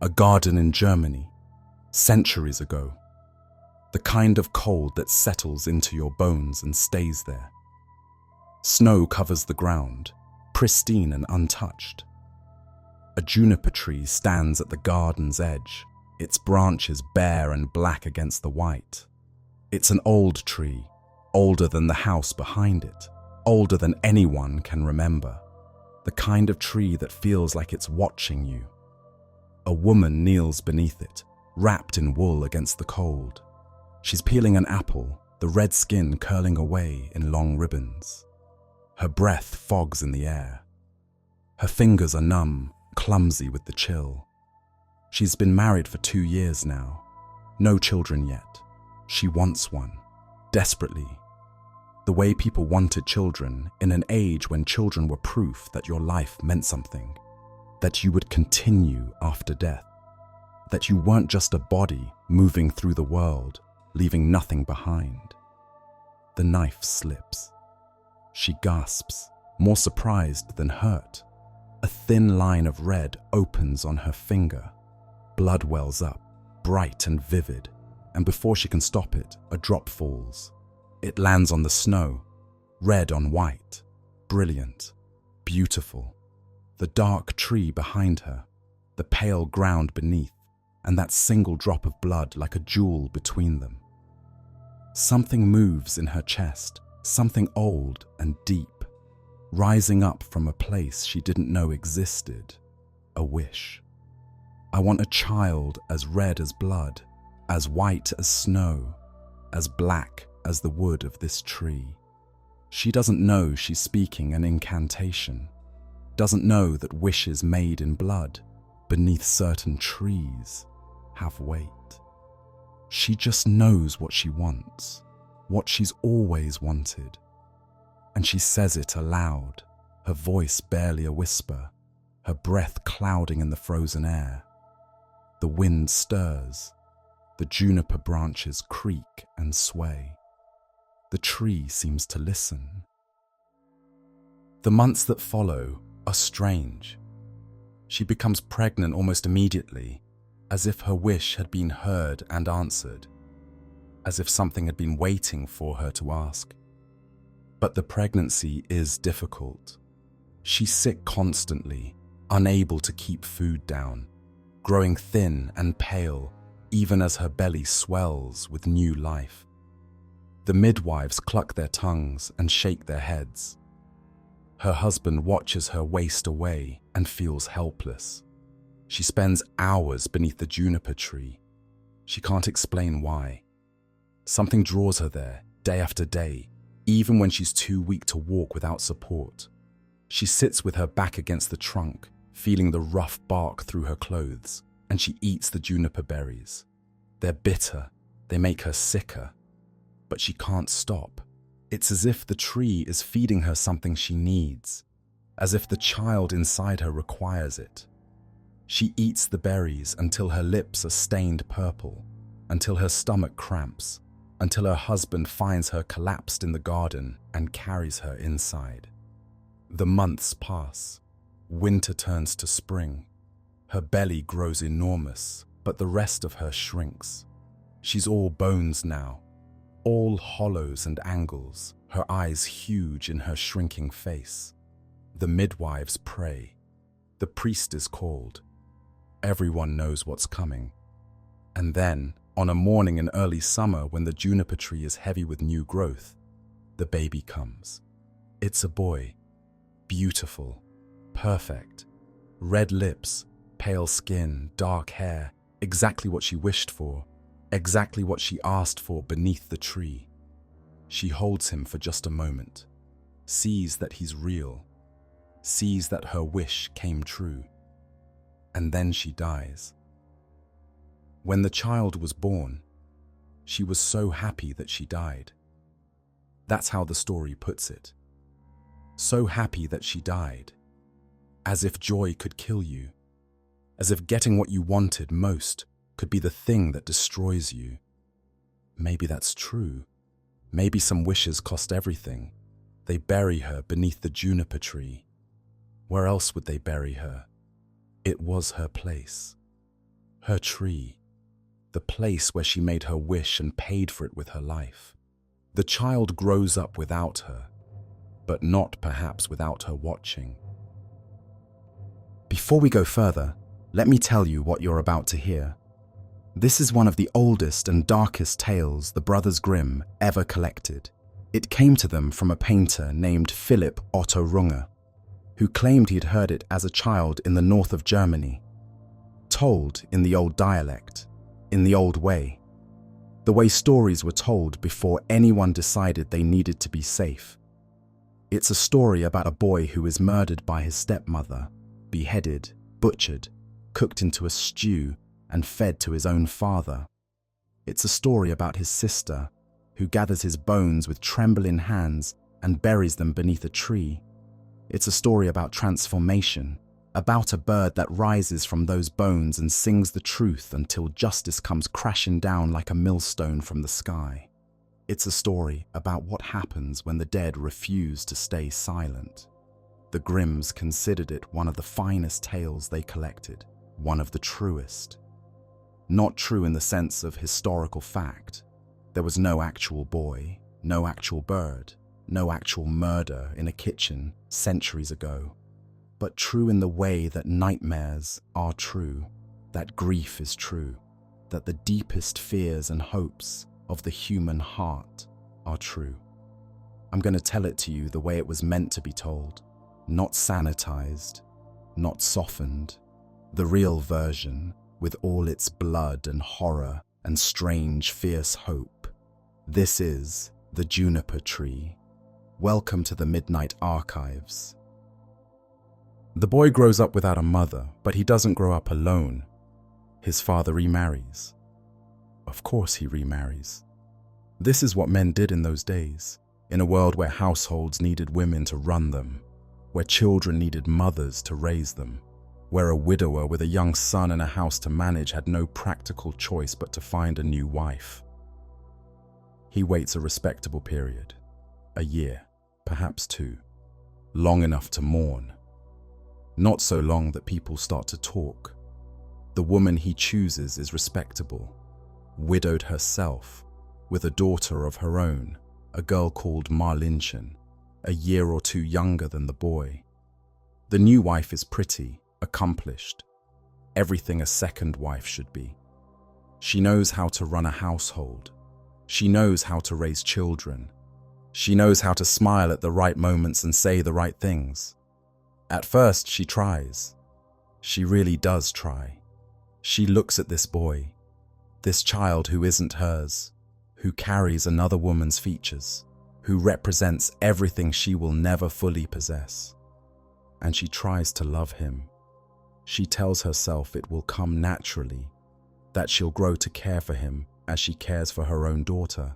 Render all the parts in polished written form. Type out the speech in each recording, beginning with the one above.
a garden in Germany, centuries ago. The kind of cold that settles into your bones and stays there. Snow covers the ground, pristine and untouched. A juniper tree stands at the garden's edge, its branches bare and black against the white. It's an old tree, older than the house behind it, older than anyone can remember. The kind of tree that feels like it's watching you. A woman kneels beneath it, wrapped in wool against the cold. She's peeling an apple, the red skin curling away in long ribbons. Her breath fogs in the air. Her fingers are numb, clumsy with the chill. She's been married for 2 years now. No children yet. She wants one, desperately. The way people wanted children in an age when children were proof that your life meant something, that you would continue after death, that you weren't just a body moving through the world, leaving nothing behind. The knife slips. She gasps, more surprised than hurt. A thin line of red opens on her finger. Blood wells up, bright and vivid, and before she can stop it, a drop falls. It lands on the snow, red on white, brilliant, beautiful. The dark tree behind her, the pale ground beneath, and that single drop of blood like a jewel between them. Something moves in her chest, something old and deep, rising up from a place she didn't know existed, a wish. I want a child as red as blood, as white as snow, as black as the wood of this tree. She doesn't know she's speaking an incantation, doesn't know that wishes made in blood, beneath certain trees, have weight. She just knows what she wants, what she's always wanted. And she says it aloud, her voice barely a whisper, her breath clouding in the frozen air. The wind stirs, the juniper branches creak and sway. The tree seems to listen. The months that follow are strange. She becomes pregnant almost immediately, as if her wish had been heard and answered, as if something had been waiting for her to ask. But the pregnancy is difficult. She's sick constantly, unable to keep food down, growing thin and pale, even as her belly swells with new life. The midwives cluck their tongues and shake their heads. Her husband watches her waste away and feels helpless. She spends hours beneath the juniper tree. She can't explain why. Something draws her there, day after day, even when she's too weak to walk without support. She sits with her back against the trunk, feeling the rough bark through her clothes, and she eats the juniper berries. They're bitter, they make her sicker, but she can't stop. It's as if the tree is feeding her something she needs, as if the child inside her requires it. She eats the berries until her lips are stained purple, until her stomach cramps, until her husband finds her collapsed in the garden and carries her inside. The months pass. Winter turns to spring. Her belly grows enormous, but the rest of her shrinks. She's all bones now, all hollows and angles, her eyes huge in her shrinking face. The midwives pray. The priest is called. Everyone knows what's coming. And then, on a morning in early summer when the juniper tree is heavy with new growth, the baby comes. It's a boy. Beautiful. Perfect. Red lips, pale skin, dark hair, exactly what she wished for, exactly what she asked for beneath the tree. She holds him for just a moment, sees that he's real, sees that her wish came true. And then she dies. When the child was born, she was so happy that she died. That's how the story puts it. So happy that she died, as if joy could kill you, as if getting what you wanted most could be the thing that destroys you. Maybe that's true. Maybe some wishes cost everything. They bury her beneath the juniper tree. Where else would they bury her? It was her place. her tree, the place where she made her wish and paid for it with her life. The child grows up without her, but not perhaps without her watching. Before we go further, let me tell you what you're about to hear. This is one of the oldest and darkest tales the Brothers Grimm ever collected. It came to them from a painter named Philipp Otto Runge, who claimed he'd heard it as a child in the north of Germany, told in the old dialect, in the old way, the way stories were told before anyone decided they needed to be safe. It's a story about a boy who is murdered by his stepmother, beheaded, butchered, cooked into a stew, and fed to his own father. It's a story about his sister, who gathers his bones with trembling hands and buries them beneath a tree. It's a story about transformation, about a bird that rises from those bones and sings the truth until justice comes crashing down like a millstone from the sky. It's a story about what happens when the dead refuse to stay silent. The Grimms considered it one of the finest tales they collected, one of the truest. Not true in the sense of historical fact. There was no actual boy, no actual bird, no actual murder in a kitchen centuries ago. But true in the way that nightmares are true, that grief is true, that the deepest fears and hopes of the human heart are true. I'm going to tell it to you the way it was meant to be told, not sanitized, not softened, the real version with all its blood and horror and strange, fierce hope. This is the Juniper Tree. Welcome to the Midnight Archives. The boy grows up without a mother, but he doesn't grow up alone. His father remarries. Of course he remarries. This is what men did in those days, in a world where households needed women to run them, where children needed mothers to raise them, where a widower with a young son and a house to manage had no practical choice but to find a new wife. He waits a respectable period, a year, perhaps two, long enough to mourn. Not so long that people start to talk. The woman he chooses is respectable, widowed herself, with a daughter of her own, a girl called Marlinchen, a year or two younger than the boy. The new wife is pretty, accomplished, everything a second wife should be. She knows how to run a household. She knows how to raise children. She knows how to smile at the right moments and say the right things. At first, she tries. She really does try. She looks at this boy, this child who isn't hers, who carries another woman's features, who represents everything she will never fully possess. And she tries to love him. She tells herself it will come naturally, that she'll grow to care for him as she cares for her own daughter,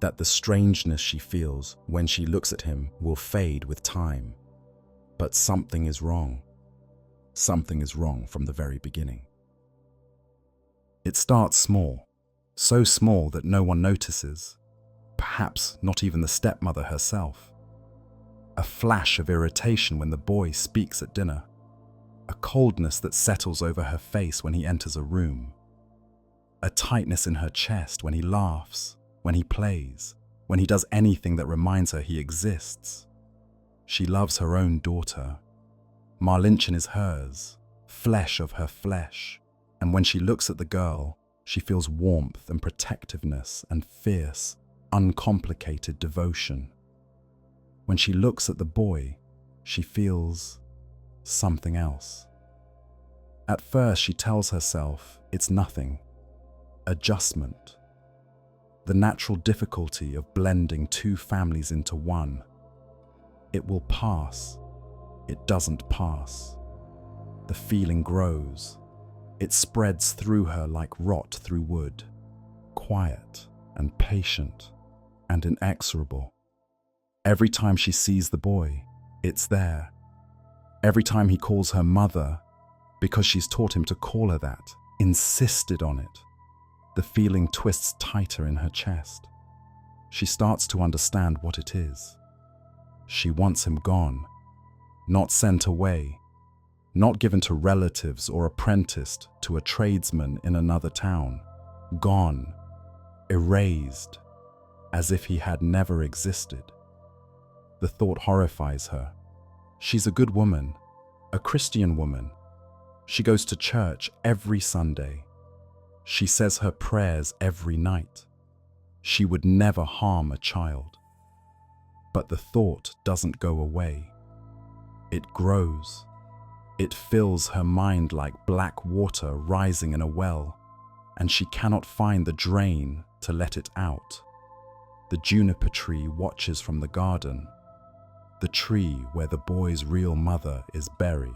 that the strangeness she feels when she looks at him will fade with time. But something is wrong. Something is wrong from the very beginning. It starts small, so small that no one notices, perhaps not even the stepmother herself. A flash of irritation when the boy speaks at dinner, a coldness that settles over her face when he enters a room, a tightness in her chest when he laughs, when he plays, when he does anything that reminds her he exists. She loves her own daughter. Marlinchen is hers, flesh of her flesh, and when she looks at the girl, she feels warmth and protectiveness and fierce, uncomplicated devotion. When she looks at the boy, she feels something else. At first, she tells herself it's nothing. Adjustment. The natural difficulty of blending two families into one. It will pass. It doesn't pass. The feeling grows. It spreads through her like rot through wood, quiet and patient and inexorable. Every time she sees the boy, it's there. Every time he calls her mother, because she's taught him to call her that, insisted on it, the feeling twists tighter in her chest. She starts to understand what it is. She wants him gone, not sent away, not given to relatives or apprenticed to a tradesman in another town. Gone, erased, as if he had never existed. The thought horrifies her. She's a good woman, a Christian woman. She goes to church every Sunday. She says her prayers every night. She would never harm a child. But the thought doesn't go away. It grows. It fills her mind like black water rising in a well, and she cannot find the drain to let it out. The juniper tree watches from the garden, the tree where the boy's real mother is buried.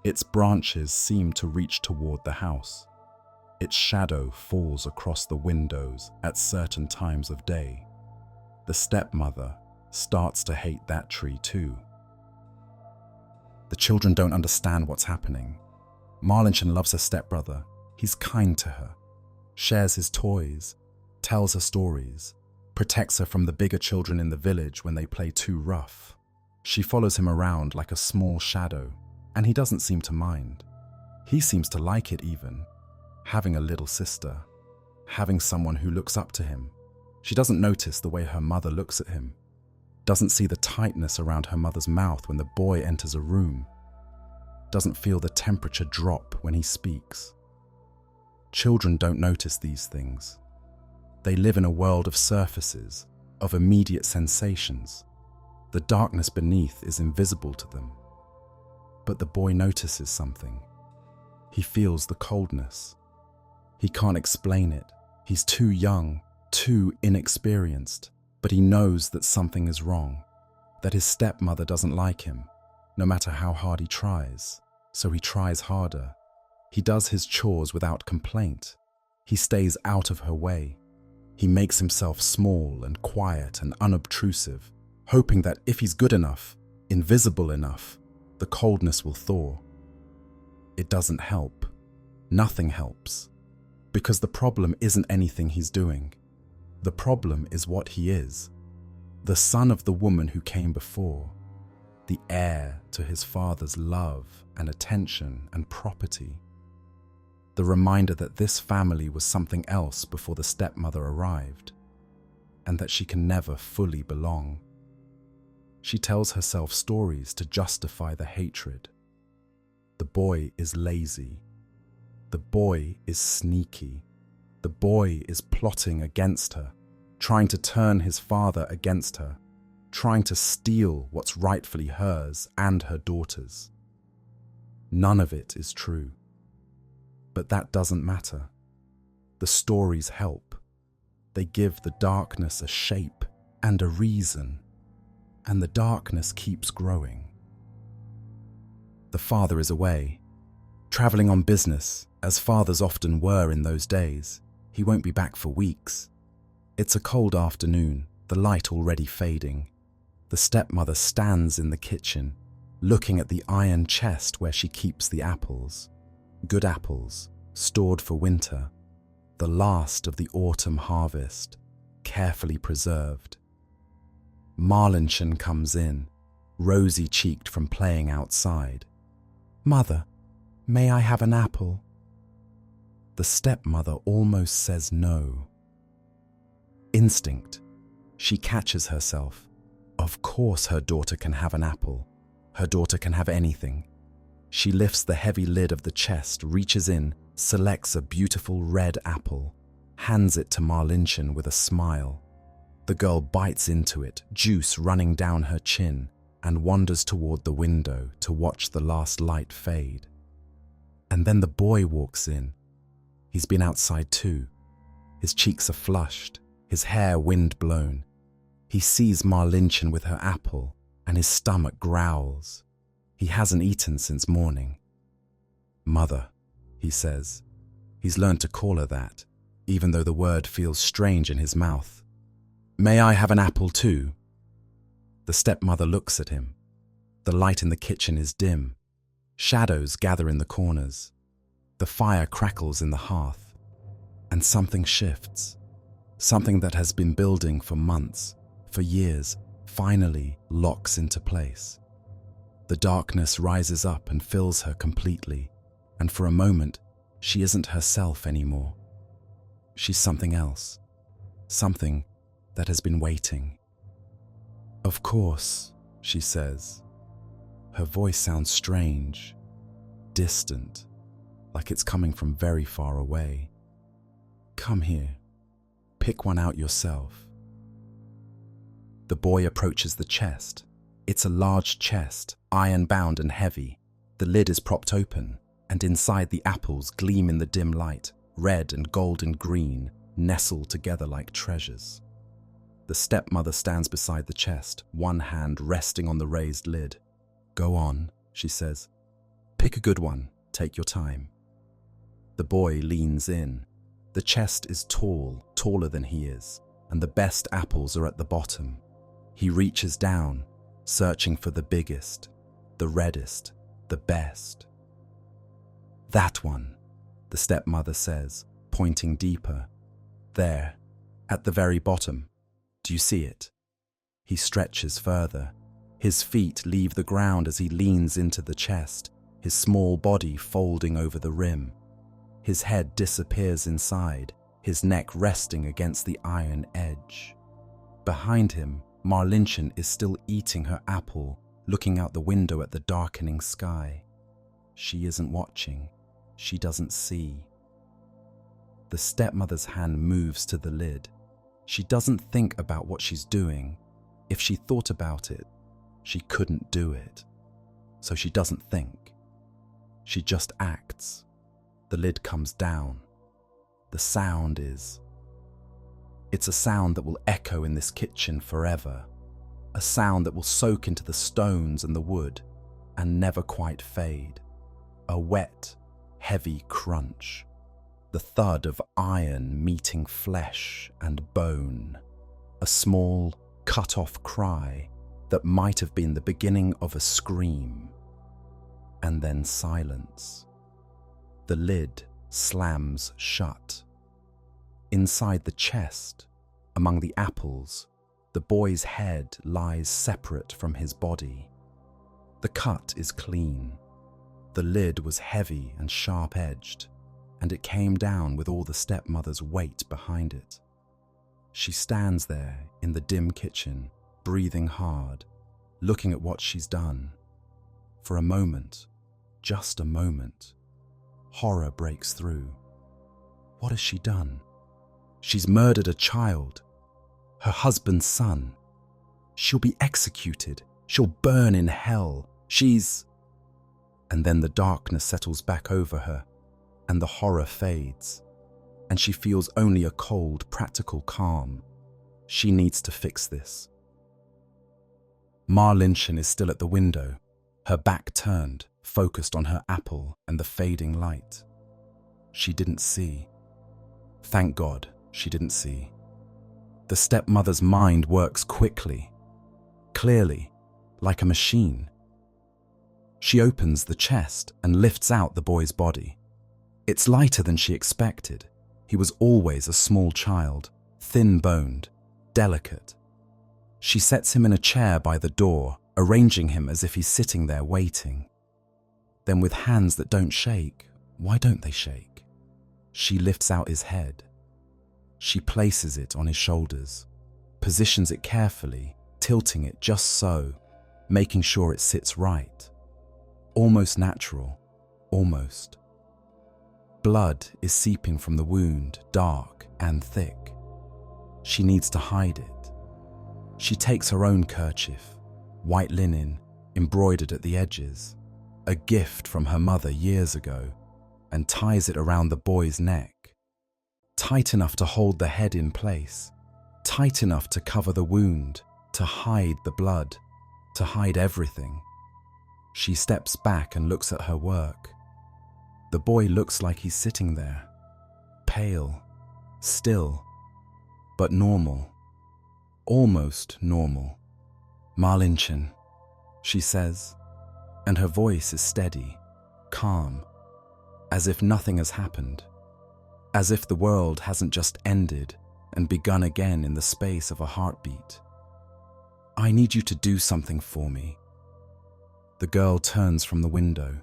Its branches seem to reach toward the house. Its shadow falls across the windows at certain times of day. The stepmother starts to hate that tree too. The children don't understand what's happening. Marlinchen loves her stepbrother. He's kind to her, shares his toys, tells her stories, protects her from the bigger children in the village when they play too rough. She follows him around like a small shadow, and he doesn't seem to mind. He seems to like it even, having a little sister, having someone who looks up to him. She doesn't notice the way her mother looks at him, doesn't see the tightness around her mother's mouth when the boy enters a room, doesn't feel the temperature drop when he speaks. Children don't notice these things. They live in a world of surfaces, of immediate sensations. The darkness beneath is invisible to them. But the boy notices something. He feels the coldness. He can't explain it. He's too young, too inexperienced, but he knows that something is wrong, that his stepmother doesn't like him, no matter how hard he tries. So he tries harder. He does his chores without complaint. He stays out of her way. He makes himself small and quiet and unobtrusive, hoping that if he's good enough, invisible enough, the coldness will thaw. It doesn't help. Nothing helps. Because the problem isn't anything he's doing. The problem is what he is. The son of the woman who came before. The heir to his father's love and attention and property. The reminder that this family was something else before the stepmother arrived, and that she can never fully belong. She tells herself stories to justify the hatred. The boy is lazy. The boy is sneaky. The boy is plotting against her, trying to turn his father against her, trying to steal what's rightfully hers and her daughter's. None of it is true. But that doesn't matter. The stories help. They give the darkness a shape and a reason, and the darkness keeps growing. The father is away, traveling on business, as fathers often were in those days. He won't be back for weeks. It's a cold afternoon, the light already fading. The stepmother stands in the kitchen, looking at the iron chest where she keeps the apples. Good apples, stored for winter, the last of the autumn harvest, carefully preserved. Marlinchen comes in, rosy-cheeked from playing outside. "Mother, may I have an apple?" The stepmother almost says no. Instinct. She catches herself. Of course her daughter can have an apple. Her daughter can have anything. She lifts the heavy lid of the chest, reaches in, selects a beautiful red apple, hands it to Marlinchen with a smile. The girl bites into it, juice running down her chin, and wanders toward the window to watch the last light fade. And then the boy walks in. He's been outside too. His cheeks are flushed, his hair wind-blown. He sees Marlinchen with her apple, and his stomach growls. He hasn't eaten since morning. "Mother," he says. He's learned to call her that, even though the word feels strange in his mouth. "May I have an apple too?" The stepmother looks at him. The light in the kitchen is dim. Shadows gather in the corners. The fire crackles in the hearth. And something shifts. Something that has been building for months, for years, finally locks into place. The darkness rises up and fills her completely, and for a moment, she isn't herself anymore. She's something else, something that has been waiting. "Of course," she says. Her voice sounds strange, distant, like it's coming from very far away. "Come here. Pick one out yourself." The boy approaches the chest. It's a large chest, iron-bound and heavy. The lid is propped open, and inside the apples gleam in the dim light, red and golden green, nestled together like treasures. The stepmother stands beside the chest, one hand resting on the raised lid. "Go on," she says. "Pick a good one. Take your time." The boy leans in. The chest is tall, taller than he is, and the best apples are at the bottom. He reaches down, searching for the biggest, the reddest, the best. "That one," the stepmother says, pointing deeper. "There, at the very bottom. Do you see it?" He stretches further. His feet leave the ground as he leans into the chest, his small body folding over the rim. His head disappears inside, his neck resting against the iron edge. Behind him, Marlinchen is still eating her apple, looking out the window at the darkening sky. She isn't watching. She doesn't see. The stepmother's hand moves to the lid. She doesn't think about what she's doing. If she thought about it, she couldn't do it. So she doesn't think. She just acts. The lid comes down. The sound is... It's a sound that will echo in this kitchen forever. A sound that will soak into the stones and the wood and never quite fade. A wet, heavy crunch. The thud of iron meeting flesh and bone. A small, cut-off cry that might have been the beginning of a scream. And then silence. The lid slams shut. Inside the chest, among the apples, the boy's head lies separate from his body. The cut is clean. The lid was heavy and sharp-edged, and it came down with all the stepmother's weight behind it. She stands there in the dim kitchen, breathing hard, looking at what she's done. For a moment, just a moment, horror breaks through. What has she done? She's murdered a child, her husband's son. She'll be executed. She'll burn in hell. And then the darkness settles back over her, and the horror fades, and she feels only a cold, practical calm. She needs to fix this. Marlinchen is still at the window, her back turned, focused on her apple and the fading light. She didn't see. Thank God she didn't see. The stepmother's mind works quickly, clearly, like a machine. She opens the chest and lifts out the boy's body. It's lighter than she expected. He was always a small child, thin-boned, delicate. She sets him in a chair by the door, arranging him as if he's sitting there waiting. Then with hands that don't shake, why don't they shake? She lifts out his head. She places it on his shoulders, positions it carefully, tilting it just so, making sure it sits right. Almost natural, almost. Blood is seeping from the wound, dark and thick. She needs to hide it. She takes her own kerchief, white linen, embroidered at the edges, a gift from her mother years ago, and ties it around the boy's neck. Tight enough to hold the head in place, tight enough to cover the wound, to hide the blood, to hide everything. She steps back and looks at her work. The boy looks like he's sitting there, pale, still, but normal, almost normal. "Marlinchen," she says, and her voice is steady, calm, as if nothing has happened, as if the world hasn't just ended and begun again in the space of a heartbeat. "I need you to do something for me." The girl turns from the window.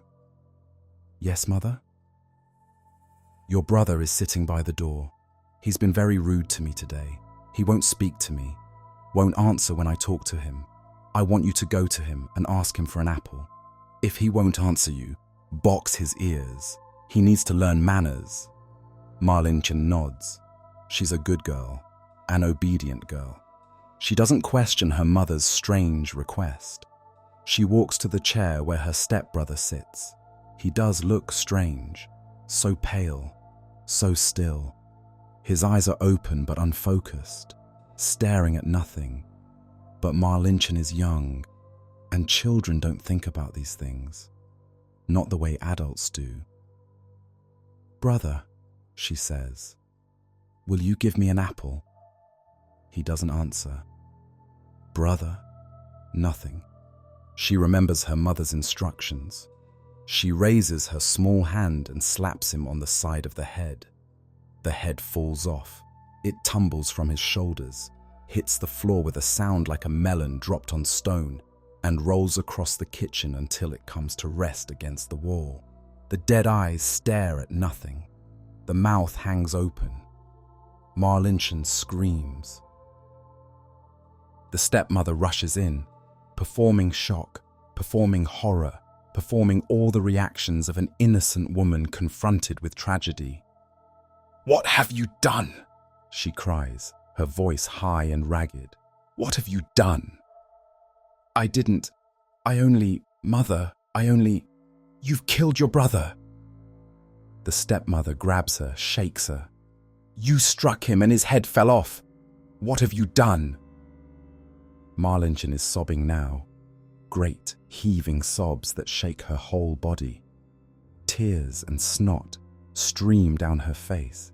Yes, mother? Your brother is sitting by the door. He's been very rude to me today. He won't speak to me, won't answer when I talk to him. I want you to go to him and ask him for an apple. If he won't answer you, box his ears. He needs to learn manners. Marlinchen nods. She's a good girl, an obedient girl. She doesn't question her mother's strange request. She walks to the chair where her stepbrother sits. He does look strange, so pale, so still. His eyes are open but unfocused, staring at nothing. But Marlinchen is young, and children don't think about these things, not the way adults do. Brother, she says, will you give me an apple? He doesn't answer. Brother? Nothing. She remembers her mother's instructions. She raises her small hand and slaps him on the side of the head. The head falls off. It tumbles from his shoulders, hits the floor with a sound like a melon dropped on stone, and rolls across the kitchen until it comes to rest against the wall. The dead eyes stare at nothing. The mouth hangs open. Marlinchen screams. The stepmother rushes in, performing shock, performing horror, performing all the reactions of an innocent woman confronted with tragedy. "What have you done?" she cries, her voice high and ragged. "What have you done?" "I didn't. Mother, You've killed your brother." The stepmother grabs her, shakes her. "You struck him and his head fell off. What have you done?" Marlinchen is sobbing now, great, heaving sobs that shake her whole body. Tears and snot stream down her face.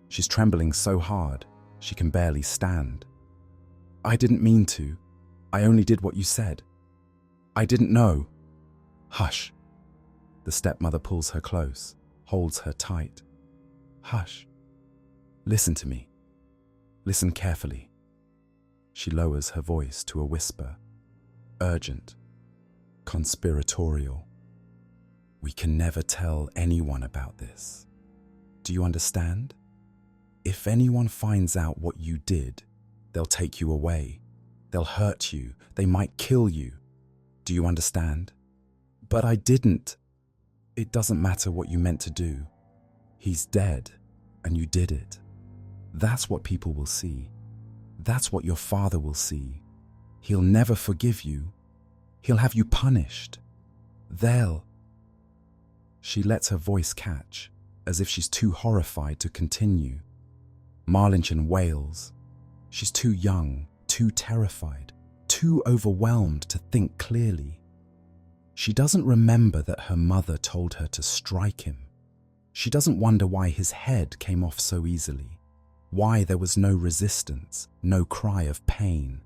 She's trembling so hard, she can barely stand. "I didn't mean to. I only did what you said. I didn't know." "Hush." The stepmother pulls her close, holds her tight. "Hush. Listen to me. Listen carefully." She lowers her voice to a whisper, urgent, conspiratorial. "We can never tell anyone about this. Do you understand? If anyone finds out what you did, they'll take you away. They'll hurt you. They might kill you. Do you understand?" "But I didn't." "It doesn't matter what you meant to do. He's dead, and you did it. That's what people will see. That's what your father will see. He'll never forgive you. He'll have you punished. They'll..." She lets her voice catch, as if she's too horrified to continue. Marlinchen wails. She's too young, too terrified, too overwhelmed to think clearly. She doesn't remember that her mother told her to strike him. She doesn't wonder why his head came off so easily, why there was no resistance, no cry of pain.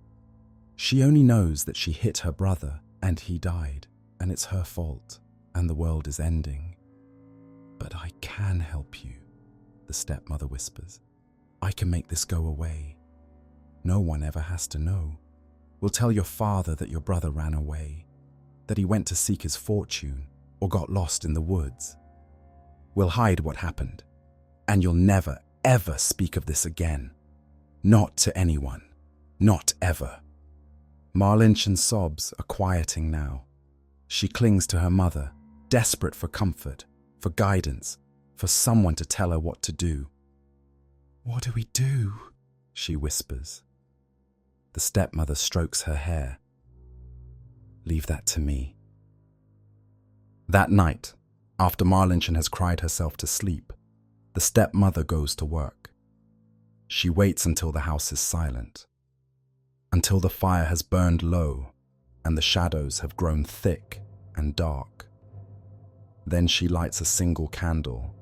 She only knows that she hit her brother and he died, and it's her fault, and the world is ending. "But I can help you," the stepmother whispers. "I can make this go away. No one ever has to know. We'll tell your father that your brother ran away, that he went to seek his fortune or got lost in the woods. We'll hide what happened, and you'll never, ever speak of this again. Not to anyone. Not ever." Marlinchen's sobs are quieting now. She clings to her mother, desperate for comfort, for guidance, for someone to tell her what to do. "What do we do?" she whispers. The stepmother strokes her hair. "Leave that to me." That night, after Marlinchen has cried herself to sleep, the stepmother goes to work. She waits until the house is silent, until the fire has burned low and the shadows have grown thick and dark. Then she lights a single candle,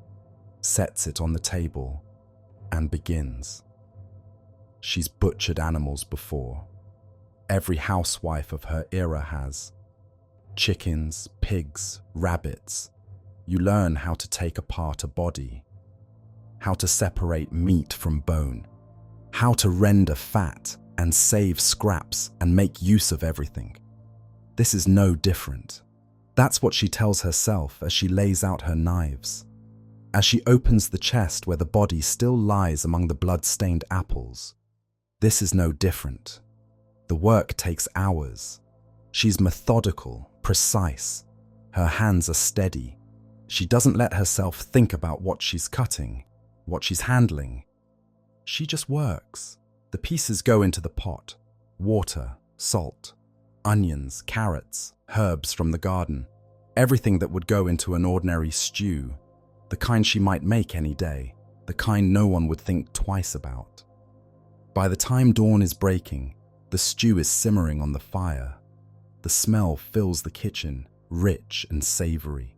sets it on the table, and begins. She's butchered animals before. Every housewife of her era has. Chickens, pigs, rabbits. You learn how to take apart a body, how to separate meat from bone, how to render fat and save scraps and make use of everything. This is no different. That's what she tells herself as she lays out her knives. As she opens the chest where the body still lies among the blood-stained apples. This is no different. The work takes hours. She's methodical, precise. Her hands are steady. She doesn't let herself think about what she's cutting, what she's handling. She just works. The pieces go into the pot. Water, salt, onions, carrots, herbs from the garden. Everything that would go into an ordinary stew. The kind she might make any day. The kind no one would think twice about. By the time dawn is breaking, the stew is simmering on the fire. The smell fills the kitchen, rich and savory.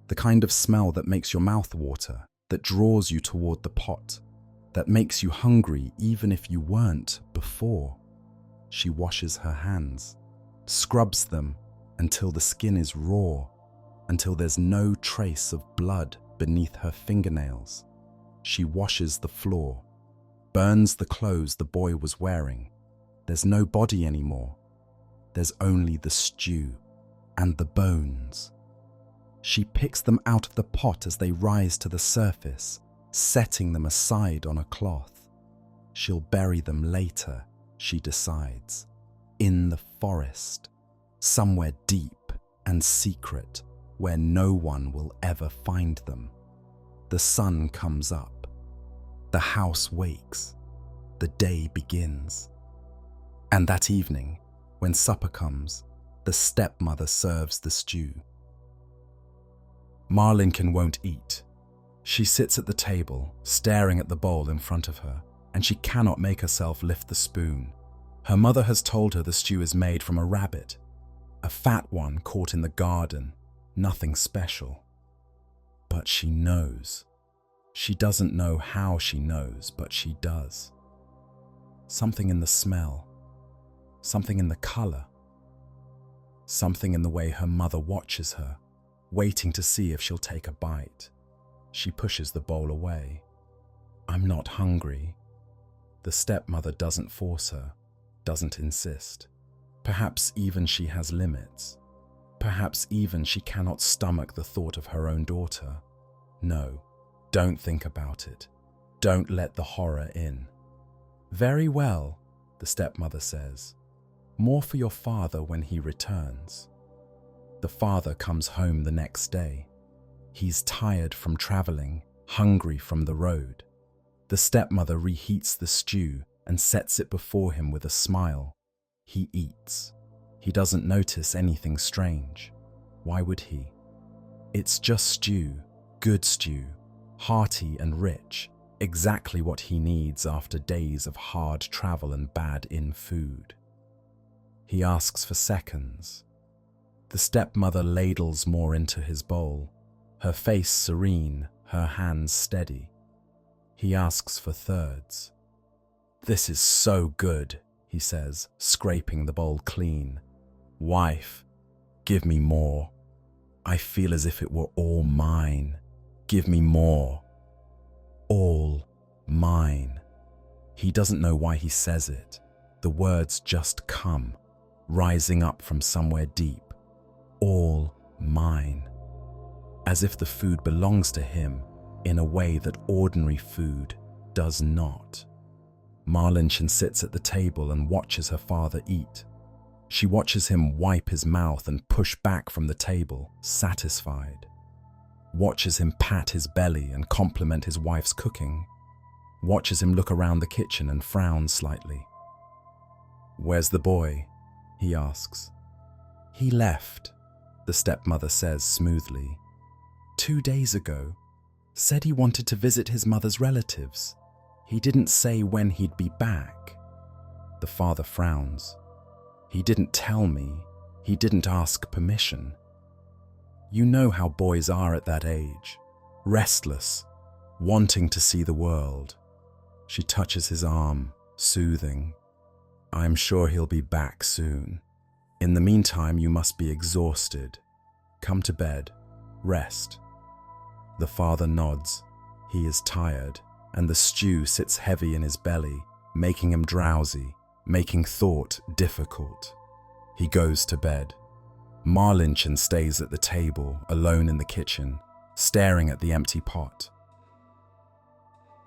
The kind of smell that makes your mouth water, that draws you toward the pot, that makes you hungry even if you weren't before. She washes her hands, scrubs them until the skin is raw, until there's no trace of blood beneath her fingernails. She washes the floor, burns the clothes the boy was wearing. There's no body anymore. There's only the stew and the bones. She picks them out of the pot as they rise to the surface, setting them aside on a cloth. She'll bury them later, she decides, in the forest, somewhere deep and secret where no one will ever find them. The sun comes up. The house wakes. The day begins. And that evening, when supper comes, the stepmother serves the stew. Marlinkin won't eat. She sits at the table, staring at the bowl in front of her, and she cannot make herself lift the spoon. Her mother has told her the stew is made from a rabbit, a fat one caught in the garden, nothing special. But she knows. She doesn't know how she knows, but she does. Something in the smell, something in the color, something in the way her mother watches her, waiting to see if she'll take a bite. She pushes the bowl away. I'm not hungry. The stepmother doesn't force her, doesn't insist. Perhaps even she has limits. Perhaps even she cannot stomach the thought of her own daughter. No, don't think about it. Don't let the horror in. Very well, the stepmother says. More for your father when he returns. The father comes home the next day. He's tired from traveling, hungry from the road. The stepmother reheats the stew and sets it before him with a smile. He eats. He doesn't notice anything strange. Why would he? It's just stew, good stew, hearty and rich, exactly what he needs after days of hard travel and bad food. He asks for seconds. The stepmother ladles more into his bowl, her face serene, her hands steady. He asks for thirds. This is so good, he says, scraping the bowl clean. Wife, give me more. I feel as if it were all mine. Give me more. All mine. He doesn't know why he says it. The words just come, rising up from somewhere deep. All mine. As if the food belongs to him in a way that ordinary food does not. Marlinchen sits at the table and watches her father eat. She watches him wipe his mouth and push back from the table, satisfied. Watches him pat his belly and compliment his wife's cooking. Watches him look around the kitchen and frown slightly. Where's the boy? He asks. He left, the stepmother says smoothly. 2 days ago. Said he wanted to visit his mother's relatives. He didn't say when he'd be back. The father frowns. He didn't tell me. He didn't ask permission. You know how boys are at that age. Restless, wanting to see the world. She touches his arm, soothing. I'm sure he'll be back soon. In the meantime, you must be exhausted. Come to bed. Rest. The father nods. He is tired, and the stew sits heavy in his belly, making him drowsy, making thought difficult. He goes to bed. Marlinchen stays at the table, alone in the kitchen, staring at the empty pot.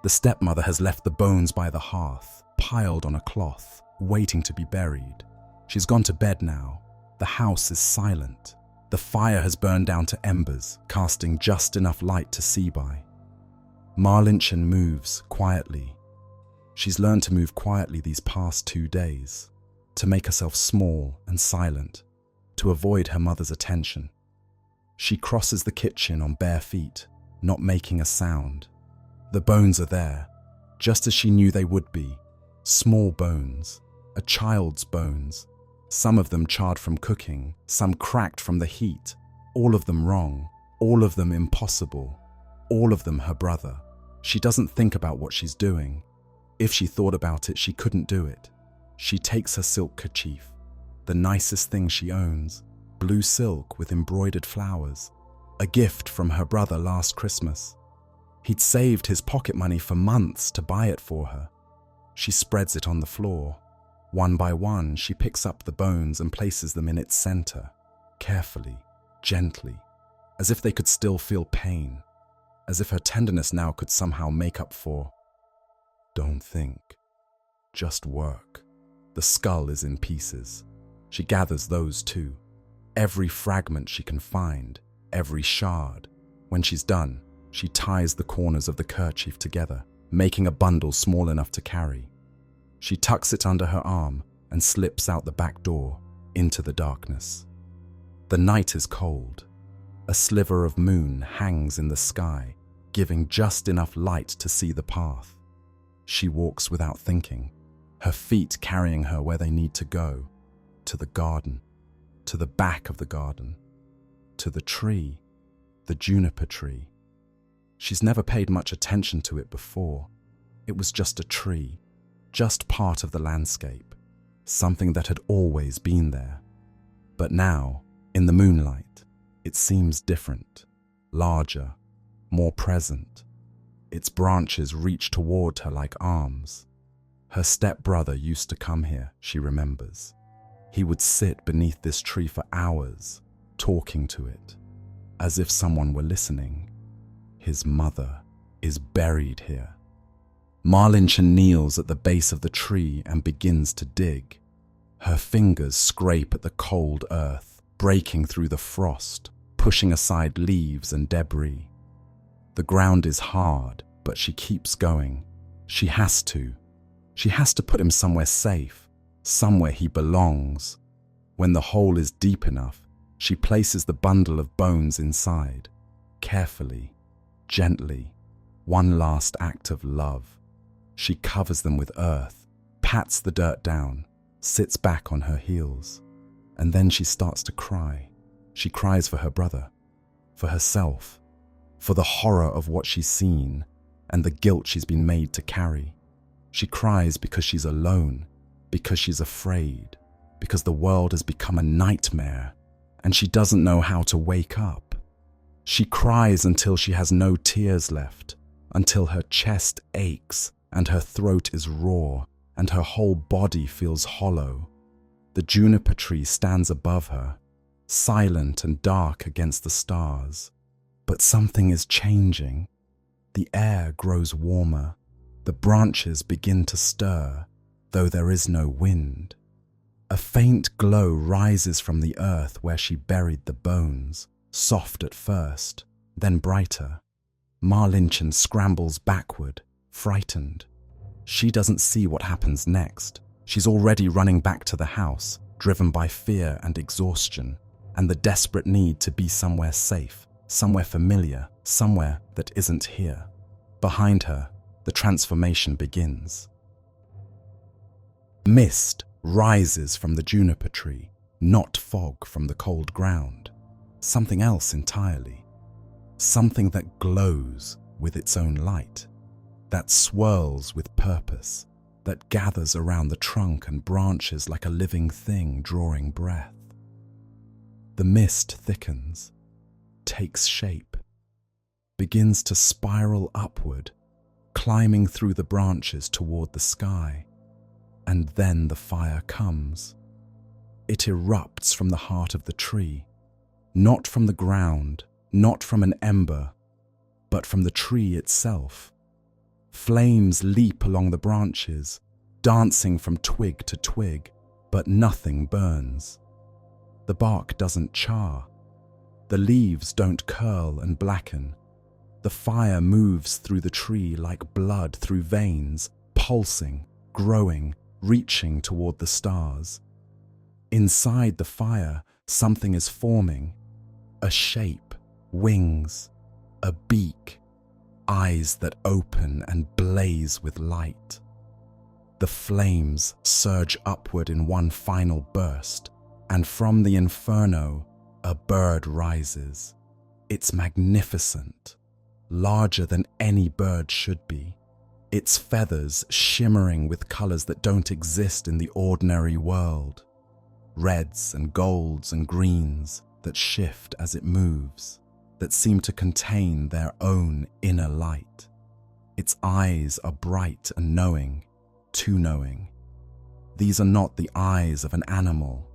The stepmother has left the bones by the hearth, piled on a cloth, waiting to be buried. She's gone to bed now. The house is silent. The fire has burned down to embers, casting just enough light to see by. Marlinchen moves quietly. She's learned to move quietly these past 2 days, to make herself small and silent, to avoid her mother's attention. She crosses the kitchen on bare feet, not making a sound. The bones are there, just as she knew they would be. Small bones, a child's bones. Some of them charred from cooking, some cracked from the heat. All of them wrong, all of them impossible, all of them her brother. She doesn't think about what she's doing. If she thought about it, she couldn't do it. She takes her silk kerchief, the nicest thing she owns, blue silk with embroidered flowers, a gift from her brother last Christmas. He'd saved his pocket money for months to buy it for her. She spreads it on the floor. One by one, she picks up the bones and places them in its center, carefully, gently, as if they could still feel pain, as if her tenderness now could somehow make up for. Don't think, just work. The skull is in pieces. She gathers those too. Every fragment she can find, every shard. When she's done, she ties the corners of the kerchief together, making a bundle small enough to carry. She tucks it under her arm and slips out the back door into the darkness. The night is cold. A sliver of moon hangs in the sky, giving just enough light to see the path. She walks without thinking, her feet carrying her where they need to go, to the garden, to the back of the garden, to the tree, the juniper tree. She's never paid much attention to it before. It was just a tree, just part of the landscape, something that had always been there. But now, in the moonlight, it seems different, larger, more present. Its branches reach toward her like arms. Her stepbrother used to come here, she remembers. He would sit beneath this tree for hours, talking to it, as if someone were listening. His mother is buried here. Marlinchen kneels at the base of the tree and begins to dig. Her fingers scrape at the cold earth, breaking through the frost, pushing aside leaves and debris. The ground is hard, but she keeps going. She has to. She has to put him somewhere safe, somewhere he belongs. When the hole is deep enough, she places the bundle of bones inside, carefully, gently, one last act of love. She covers them with earth, pats the dirt down, sits back on her heels, and then she starts to cry. She cries for her brother, for herself, for the horror of what she's seen and the guilt she's been made to carry. She cries because she's alone, because she's afraid, because the world has become a nightmare and she doesn't know how to wake up. She cries until she has no tears left, until her chest aches and her throat is raw and her whole body feels hollow. The juniper tree stands above her, silent and dark against the stars. But something is changing. The air grows warmer. The branches begin to stir, though there is no wind. A faint glow rises from the earth where she buried the bones, soft at first, then brighter. Marlinchen scrambles backward, frightened. She doesn't see what happens next. She's already running back to the house, driven by fear and exhaustion, and the desperate need to be somewhere safe, somewhere familiar, somewhere that isn't here. Behind her, the transformation begins. Mist rises from the juniper tree, not fog from the cold ground. Something else entirely. Something that glows with its own light, that swirls with purpose, that gathers around the trunk and branches like a living thing drawing breath. The mist thickens, takes shape, begins to spiral upward, climbing through the branches toward the sky, and then the fire comes. It erupts from the heart of the tree, not from the ground, not from an ember, but from the tree itself. Flames leap along the branches, dancing from twig to twig, but nothing burns. The bark doesn't char. The leaves don't curl and blacken. The fire moves through the tree like blood through veins, pulsing, growing, reaching toward the stars. Inside the fire, something is forming. A shape, wings, a beak, eyes that open and blaze with light. The flames surge upward in one final burst, and from the inferno, a bird rises. It's magnificent, larger than any bird should be, its feathers shimmering with colors that don't exist in the ordinary world, reds and golds and greens that shift as it moves, that seem to contain their own inner light. Its eyes are bright and knowing, too knowing. These are not the eyes of an animal.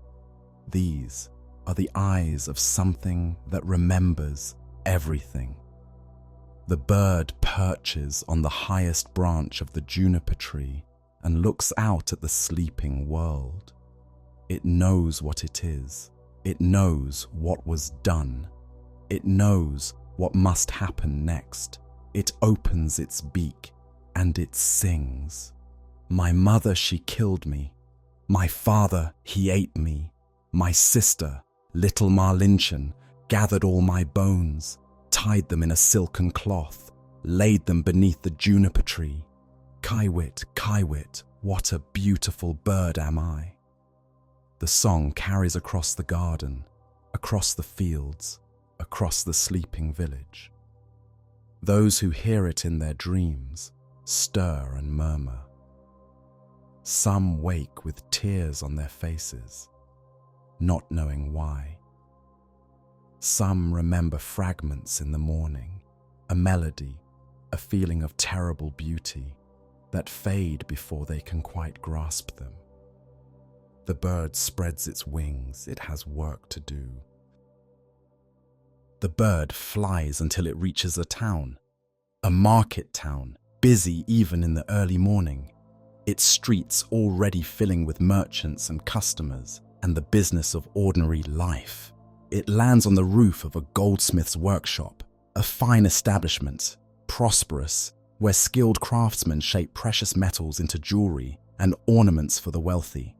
These are the eyes of something that remembers everything. The bird perches on the highest branch of the juniper tree and looks out at the sleeping world. It knows what it is. It knows what was done. It knows what must happen next. It opens its beak and it sings. My mother, she killed me. My father, he ate me. My sister, little Marlinchen, gathered all my bones, tied them in a silken cloth, laid them beneath the juniper tree. Kiwit, Kiwit, what a beautiful bird am I. The song carries across the garden, across the fields, across the sleeping village. Those who hear it in their dreams stir and murmur. Some wake with tears on their faces, not knowing why. Some remember fragments in the morning, a melody, a feeling of terrible beauty that fade before they can quite grasp them. The bird spreads its wings, it has work to do. The bird flies until it reaches a town, a market town, busy even in the early morning, its streets already filling with merchants and customers and the business of ordinary life. It lands on the roof of a goldsmith's workshop, a fine establishment, prosperous, where skilled craftsmen shape precious metals into jewelry and ornaments for the wealthy.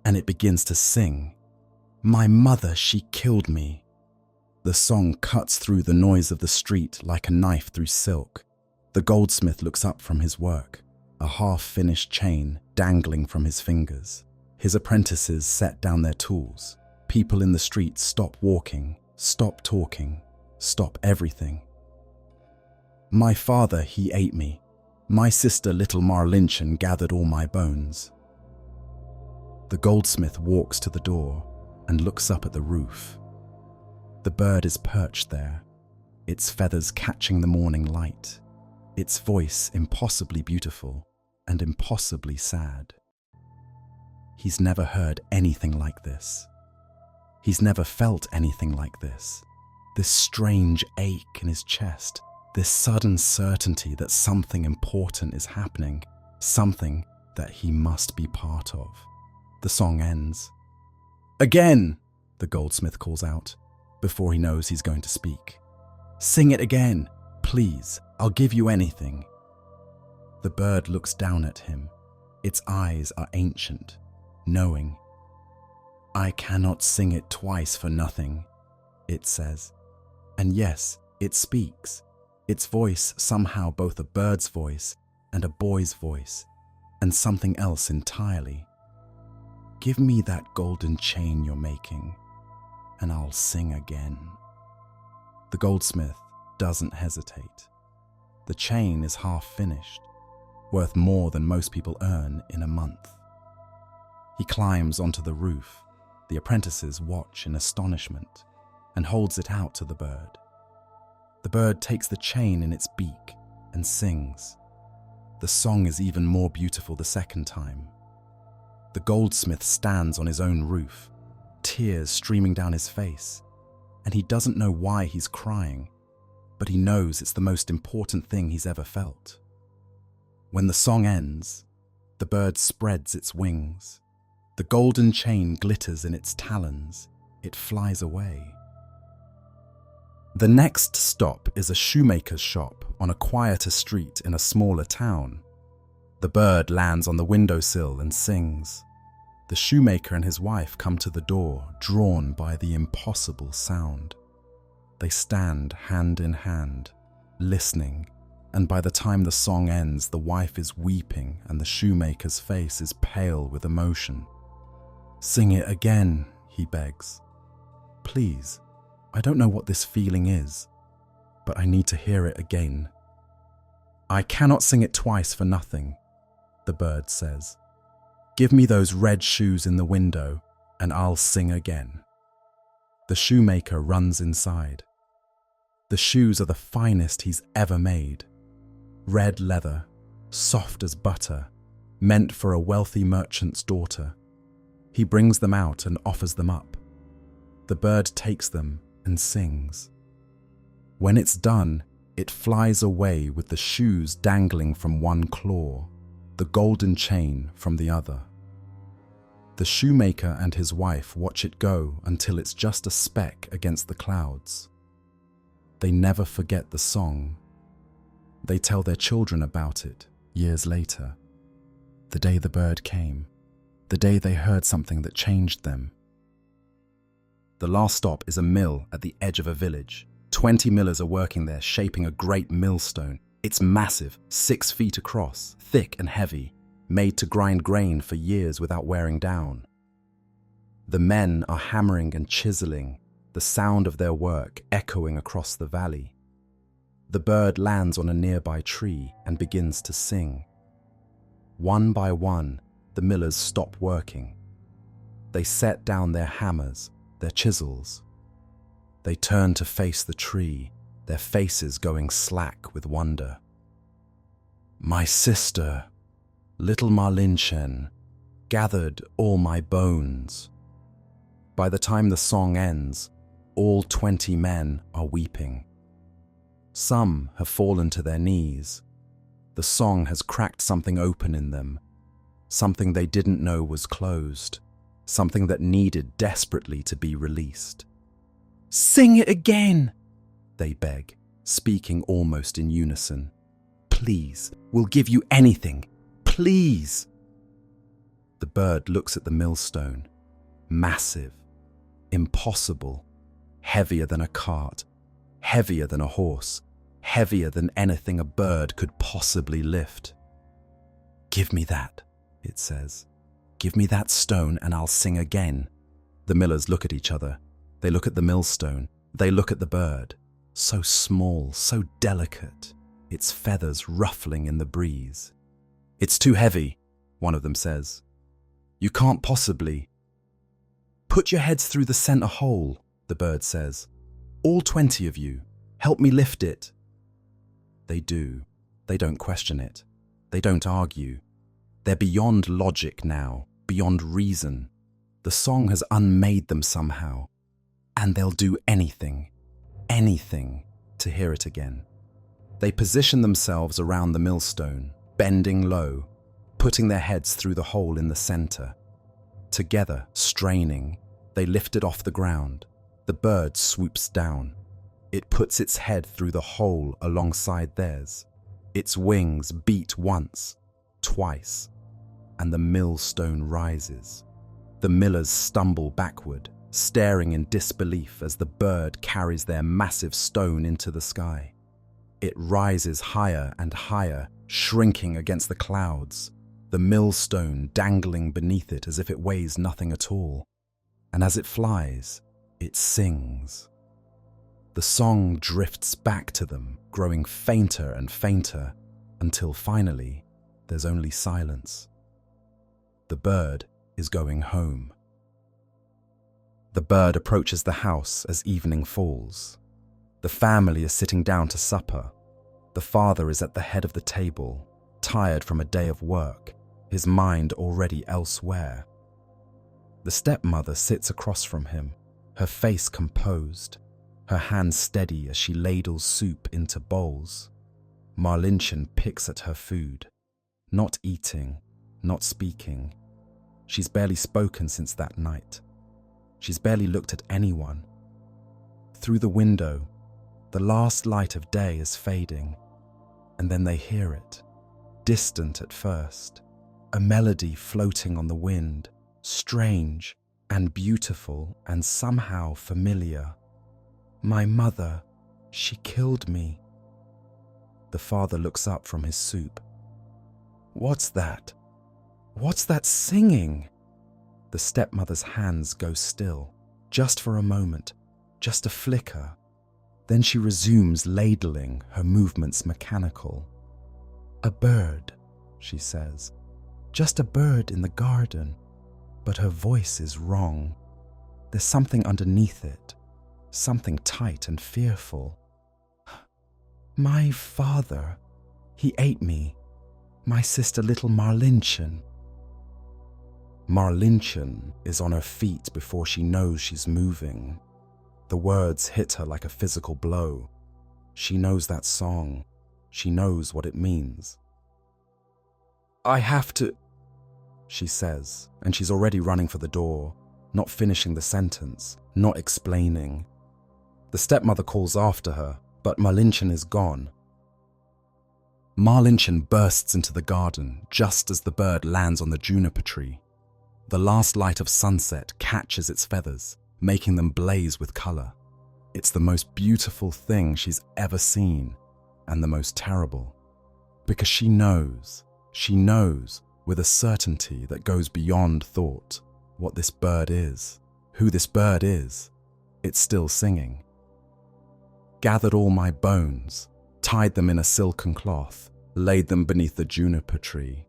And it begins to sing, My mother, she killed me. The song cuts through the noise of the street like a knife through silk. The goldsmith looks up from his work, a half-finished chain dangling from his fingers. His apprentices set down their tools. People in the street stop walking, stop talking, stop everything. My father, he ate me. My sister, little Marlinchen, gathered all my bones. The goldsmith walks to the door and looks up at the roof. The bird is perched there, its feathers catching the morning light, its voice impossibly beautiful and impossibly sad. He's never heard anything like this. He's never felt anything like this. This strange ache in his chest, this sudden certainty that something important is happening, something that he must be part of. The song ends. Again, the goldsmith calls out, before he knows he's going to speak. Sing it again, please, I'll give you anything. The bird looks down at him. Its eyes are ancient, knowing. I cannot sing it twice for nothing, it says. And yes, it speaks. Its voice somehow both a bird's voice and a boy's voice, and something else entirely. Give me that golden chain you're making, and I'll sing again. The goldsmith doesn't hesitate. The chain is half finished, worth more than most people earn in a month. He climbs onto the roof. The apprentices watch in astonishment and holds it out to the bird. The bird takes the chain in its beak and sings. The song is even more beautiful the second time. The goldsmith stands on his own roof, tears streaming down his face, and he doesn't know why he's crying, but he knows it's the most important thing he's ever felt. When the song ends, the bird spreads its wings. The golden chain glitters in its talons. It flies away. The next stop is a shoemaker's shop on a quieter street in a smaller town. The bird lands on the windowsill and sings. The shoemaker and his wife come to the door, drawn by the impossible sound. They stand hand in hand, listening, and by the time the song ends, the wife is weeping and the shoemaker's face is pale with emotion. "Sing it again," he begs. "Please, I don't know what this feeling is, but I need to hear it again." "I cannot sing it twice for nothing," the bird says. "Give me those red shoes in the window and I'll sing again." The shoemaker runs inside. The shoes are the finest he's ever made. Red leather, soft as butter, meant for a wealthy merchant's daughter. He brings them out and offers them up. The bird takes them and sings. When it's done, it flies away with the shoes dangling from one claw, the golden chain from the other. The shoemaker and his wife watch it go until it's just a speck against the clouds. They never forget the song. They tell their children about it years later. The day the bird came, the day they heard something that changed them. The last stop is a mill at the edge of a village. 20 millers are working there, shaping a great millstone. It's massive, 6 feet across, thick and heavy, made to grind grain for years without wearing down. The men are hammering and chiseling, the sound of their work echoing across the valley. The bird lands on a nearby tree and begins to sing. One by one, the millers stop working. They set down their hammers, their chisels. They turn to face the tree, their faces going slack with wonder. "My sister, little Marlinchen, gathered all my bones." By the time the song ends, all 20 men are weeping. Some have fallen to their knees. The song has cracked something open in them, something they didn't know was closed, something that needed desperately to be released. "Sing it again," they beg, speaking almost in unison. "Please, we'll give you anything. Please." The bird looks at the millstone. Massive, impossible, heavier than a cart, heavier than a horse, heavier than anything a bird could possibly lift. "Give me that," it says. "Give me that stone and I'll sing again." The millers look at each other. They look at the millstone. They look at the bird. So small, so delicate, its feathers ruffling in the breeze. "It's too heavy," one of them says. "You can't possibly." "Put your heads through the center hole," the bird says. "All 20 of you. Help me lift it." They do. They don't question it. They don't argue. They're beyond logic now, beyond reason. The song has unmade them somehow, and they'll do anything, anything to hear it again. They position themselves around the millstone, bending low, putting their heads through the hole in the center. Together, straining, they lift it off the ground. The bird swoops down. It puts its head through the hole alongside theirs. Its wings beat once, twice, and the millstone rises. The millers stumble backward, staring in disbelief as the bird carries their massive stone into the sky. It rises higher and higher, shrinking against the clouds, the millstone dangling beneath it as if it weighs nothing at all. And as it flies, it sings. The song drifts back to them, growing fainter and fainter, until finally, there's only silence. The bird is going home. The bird approaches the house as evening falls. The family is sitting down to supper. The father is at the head of the table, tired from a day of work. his mind already elsewhere. The stepmother sits across from him, her face composed, her hands steady as she ladles soup into bowls. Marlinchen picks at her food, not eating, not speaking. She's barely spoken since that night. She's barely looked at anyone. Through the window, the last light of day is fading, and then they hear it, distant at first, a melody floating on the wind, strange and beautiful and somehow familiar. My mother, she killed me. The father looks up from his soup. What's that? What's that singing? The stepmother's hands go still, just for a moment, just a flicker. Then she resumes ladling, her movements mechanical. A bird, she says. Just a bird in the garden. But her voice is wrong. There's something underneath it, something tight and fearful. My father, he ate me. My sister little Marlinchen. Marlinchen is on her feet before she knows she's moving. The words hit her like a physical blow. She knows that song. She knows what it means. I have to, she says, and she's already running for the door, not finishing the sentence, not explaining. The stepmother calls after her, but Marlinchen is gone. Marlinchen bursts into the garden just as the bird lands on the juniper tree. The last light of sunset catches its feathers, making them blaze with color. It's the most beautiful thing she's ever seen, and the most terrible. Because she knows with a certainty that goes beyond thought what this bird is, who this bird is. It's still singing. Gathered all my bones, tied them in a silken cloth, laid them beneath the juniper tree.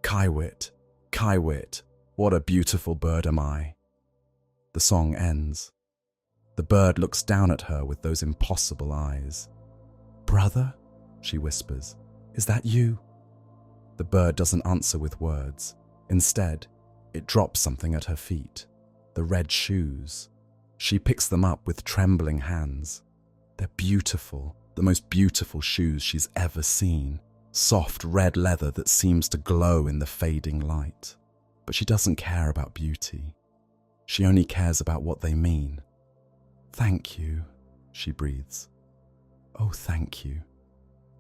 Kaiwit, Kaiwit, what a beautiful bird am I. The song ends. The bird looks down at her with those impossible eyes. Brother, she whispers, is that you? The bird doesn't answer with words. Instead, it drops something at her feet, the red shoes. She picks them up with trembling hands. They're beautiful, the most beautiful shoes she's ever seen. Soft red leather that seems to glow in the fading light. But she doesn't care about beauty. She only cares about what they mean. Thank you, she breathes. Oh, thank you.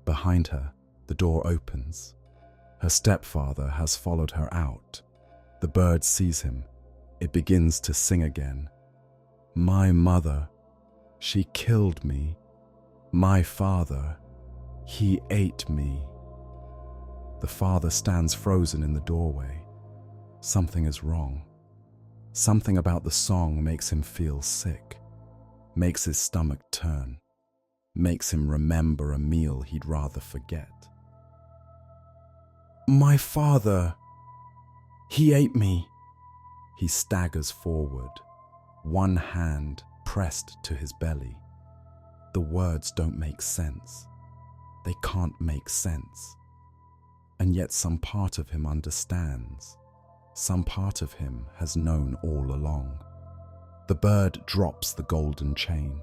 Behind her, the door opens. Her stepfather has followed her out. The bird sees him. It begins to sing again. My mother, she killed me. My father, he ate me. The father stands frozen in the doorway. Something is wrong. Something about the song makes him feel sick, makes his stomach turn, makes him remember a meal he'd rather forget. My father, he ate me. He staggers forward, one hand pressed to his belly. The words don't make sense. They can't make sense. And yet some part of him understands. Some part of him has known all along. The bird drops the golden chain.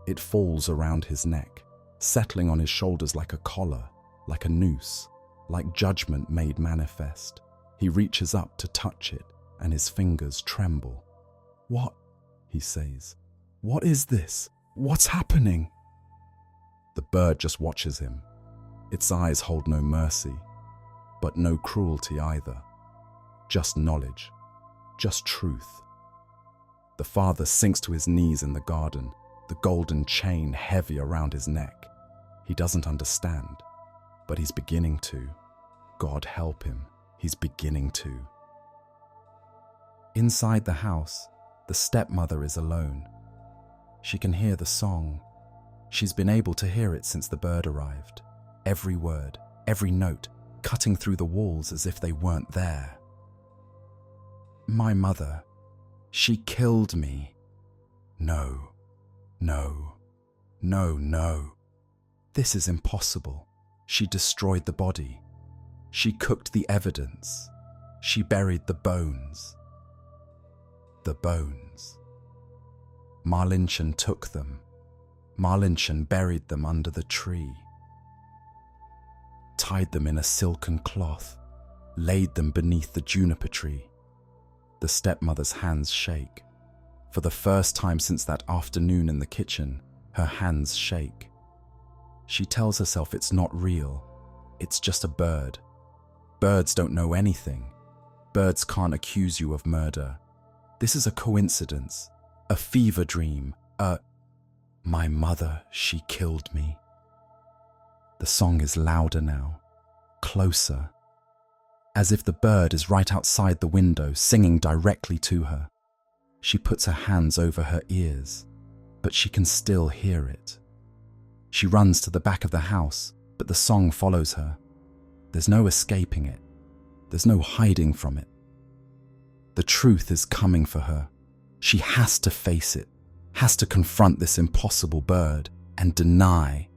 It falls around his neck, settling on his shoulders like a collar, like a noose, like judgment made manifest. He reaches up to touch it, and his fingers tremble. What? He says. What is this? What's happening? The bird just watches him. Its eyes hold no mercy, but no cruelty either. Just knowledge, just truth. The father sinks to his knees in the garden, the golden chain heavy around his neck. He doesn't understand, but he's beginning to. God help him, he's beginning to. Inside the house, the stepmother is alone. She can hear the song. She's been able to hear it since the bird arrived. Every word, every note, cutting through the walls as if they weren't there. My mother, she killed me. No, no, no, no. This is impossible. She destroyed the body. She cooked the evidence. She buried the bones. The bones. Marlinchen took them. Marlinchen buried them under the tree, tied them in a silken cloth, laid them beneath the juniper tree. The stepmother's hands shake. For the first time since that afternoon in the kitchen, her hands shake. She tells herself it's not real. It's just a bird. Birds don't know anything. Birds can't accuse you of murder. This is a coincidence, a fever dream, my mother, she killed me. The song is louder now, closer, as if the bird is right outside the window, singing directly to her. She puts her hands over her ears, but she can still hear it. She runs to the back of the house, but the song follows her. There's no escaping it. There's no hiding from it. The truth is coming for her. She has to face it, has to confront this impossible bird and deny.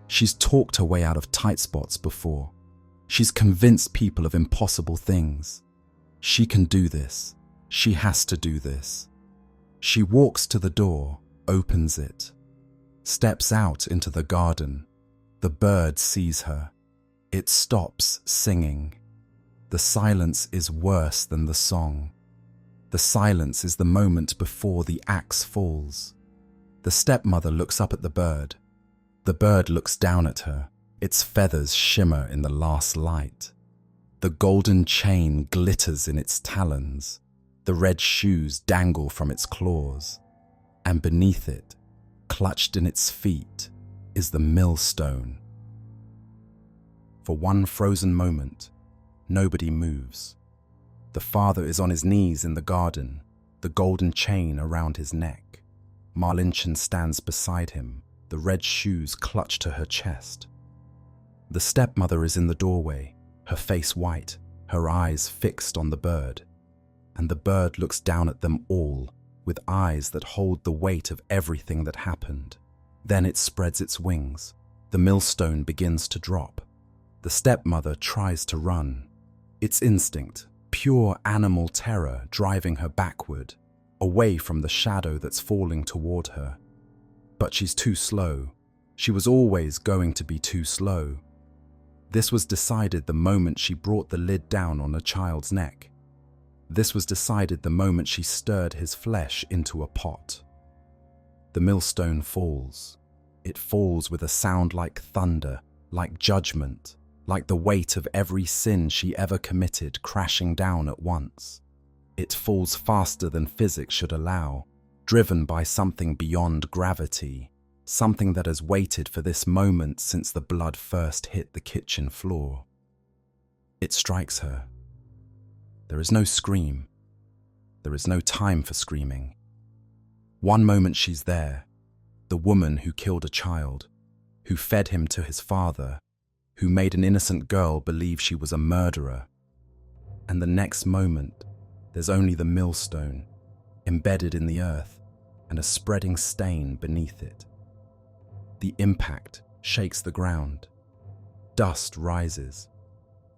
She's talked her way out of tight spots before. She's convinced people of impossible things. She can do this. She has to do this. She walks to the door, opens it, steps out into the garden. The bird sees her. It stops singing. The silence is worse than the song. The silence is the moment before the axe falls. The stepmother looks up at the bird. The bird looks down at her. Its feathers shimmer in the last light. The golden chain glitters in its talons. The red shoes dangle from its claws. And beneath it, clutched in its feet, is the millstone. For one frozen moment, nobody moves. The father is on his knees in the garden, the golden chain around his neck. Marlinchen stands beside him, the red shoes clutched to her chest. The stepmother is in the doorway, her face white, her eyes fixed on the bird. And the bird looks down at them all, with eyes that hold the weight of everything that happened. Then it spreads its wings. The millstone begins to drop. The stepmother tries to run. It's instinct, pure animal terror driving her backward, away from the shadow that's falling toward her. But she's too slow. She was always going to be too slow. This was decided the moment she brought the lid down on a child's neck. This was decided the moment she stirred his flesh into a pot. The millstone falls. It falls with a sound like thunder, like judgment, like the weight of every sin she ever committed crashing down at once. It falls faster than physics should allow, driven by something beyond gravity, something that has waited for this moment since the blood first hit the kitchen floor. It strikes her. There is no scream. There is no time for screaming. One moment she's there, the woman who killed a child, who fed him to his father, who made an innocent girl believe she was a murderer. And the next moment, there's only the millstone, embedded in the earth, and a spreading stain beneath it. The impact shakes the ground. Dust rises.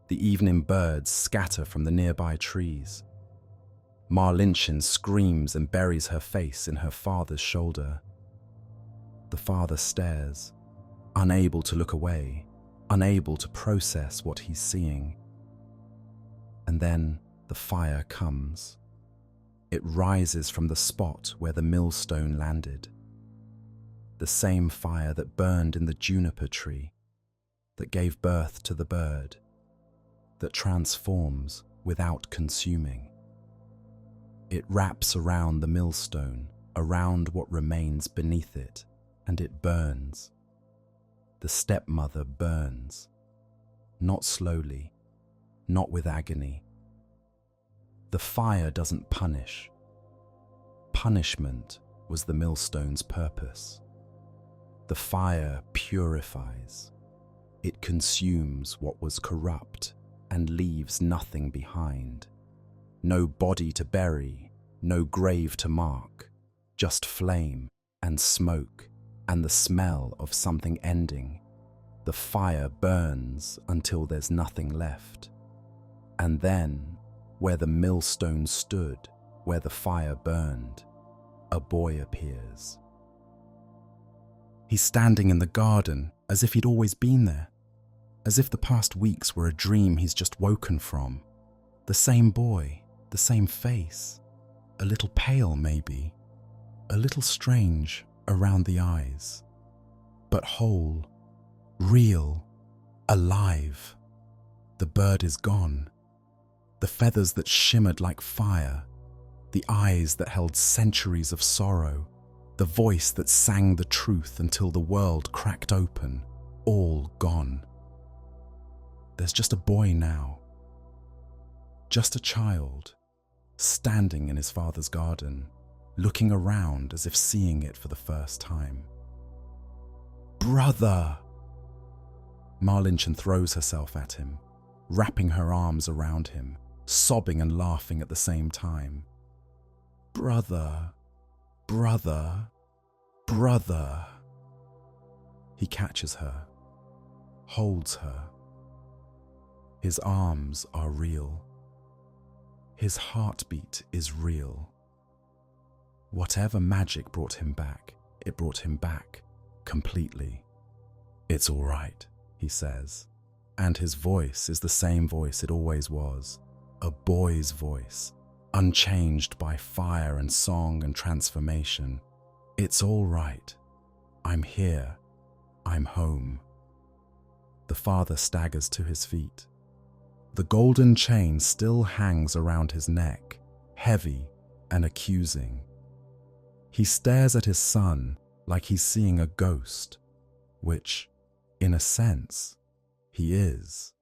The evening birds scatter from the nearby trees. Marlinchen screams and buries her face in her father's shoulder. The father stares, unable to look away, unable to process what he's seeing. And then the fire comes. It rises from the spot where the millstone landed. The same fire that burned in the juniper tree, that gave birth to the bird, that transforms without consuming. It wraps around the millstone, around what remains beneath it, and it burns. The stepmother burns, not slowly, not with agony. The fire doesn't punish. Punishment was the millstone's purpose. The fire purifies. It consumes what was corrupt and leaves nothing behind. No body to bury, no grave to mark, just flame and smoke and the smell of something ending. The fire burns until there's nothing left. And then, where the millstone stood, where the fire burned, a boy appears. He's standing in the garden as if he'd always been there, as if the past weeks were a dream he's just woken from. The same boy, the same face, a little pale maybe, a little strange around the eyes, but whole, real, alive. The bird is gone. The feathers that shimmered like fire, the eyes that held centuries of sorrow, the voice that sang the truth until the world cracked open, all gone. There's just a boy now, just a child, standing in his father's garden, looking around as if seeing it for the first time. "Brother!" Marlinchen throws herself at him, wrapping her arms around him, sobbing and laughing at the same time. "Brother, brother, brother." He catches her, holds her. His arms are real. His heartbeat is real. Whatever magic brought him back, it brought him back completely. "It's all right," he says, and his voice is the same voice it always was, a boy's voice, unchanged by fire and song and transformation. "It's all right. I'm here. I'm home." The father staggers to his feet. The golden chain still hangs around his neck, heavy and accusing. He stares at his son like he's seeing a ghost, which, in a sense, he is.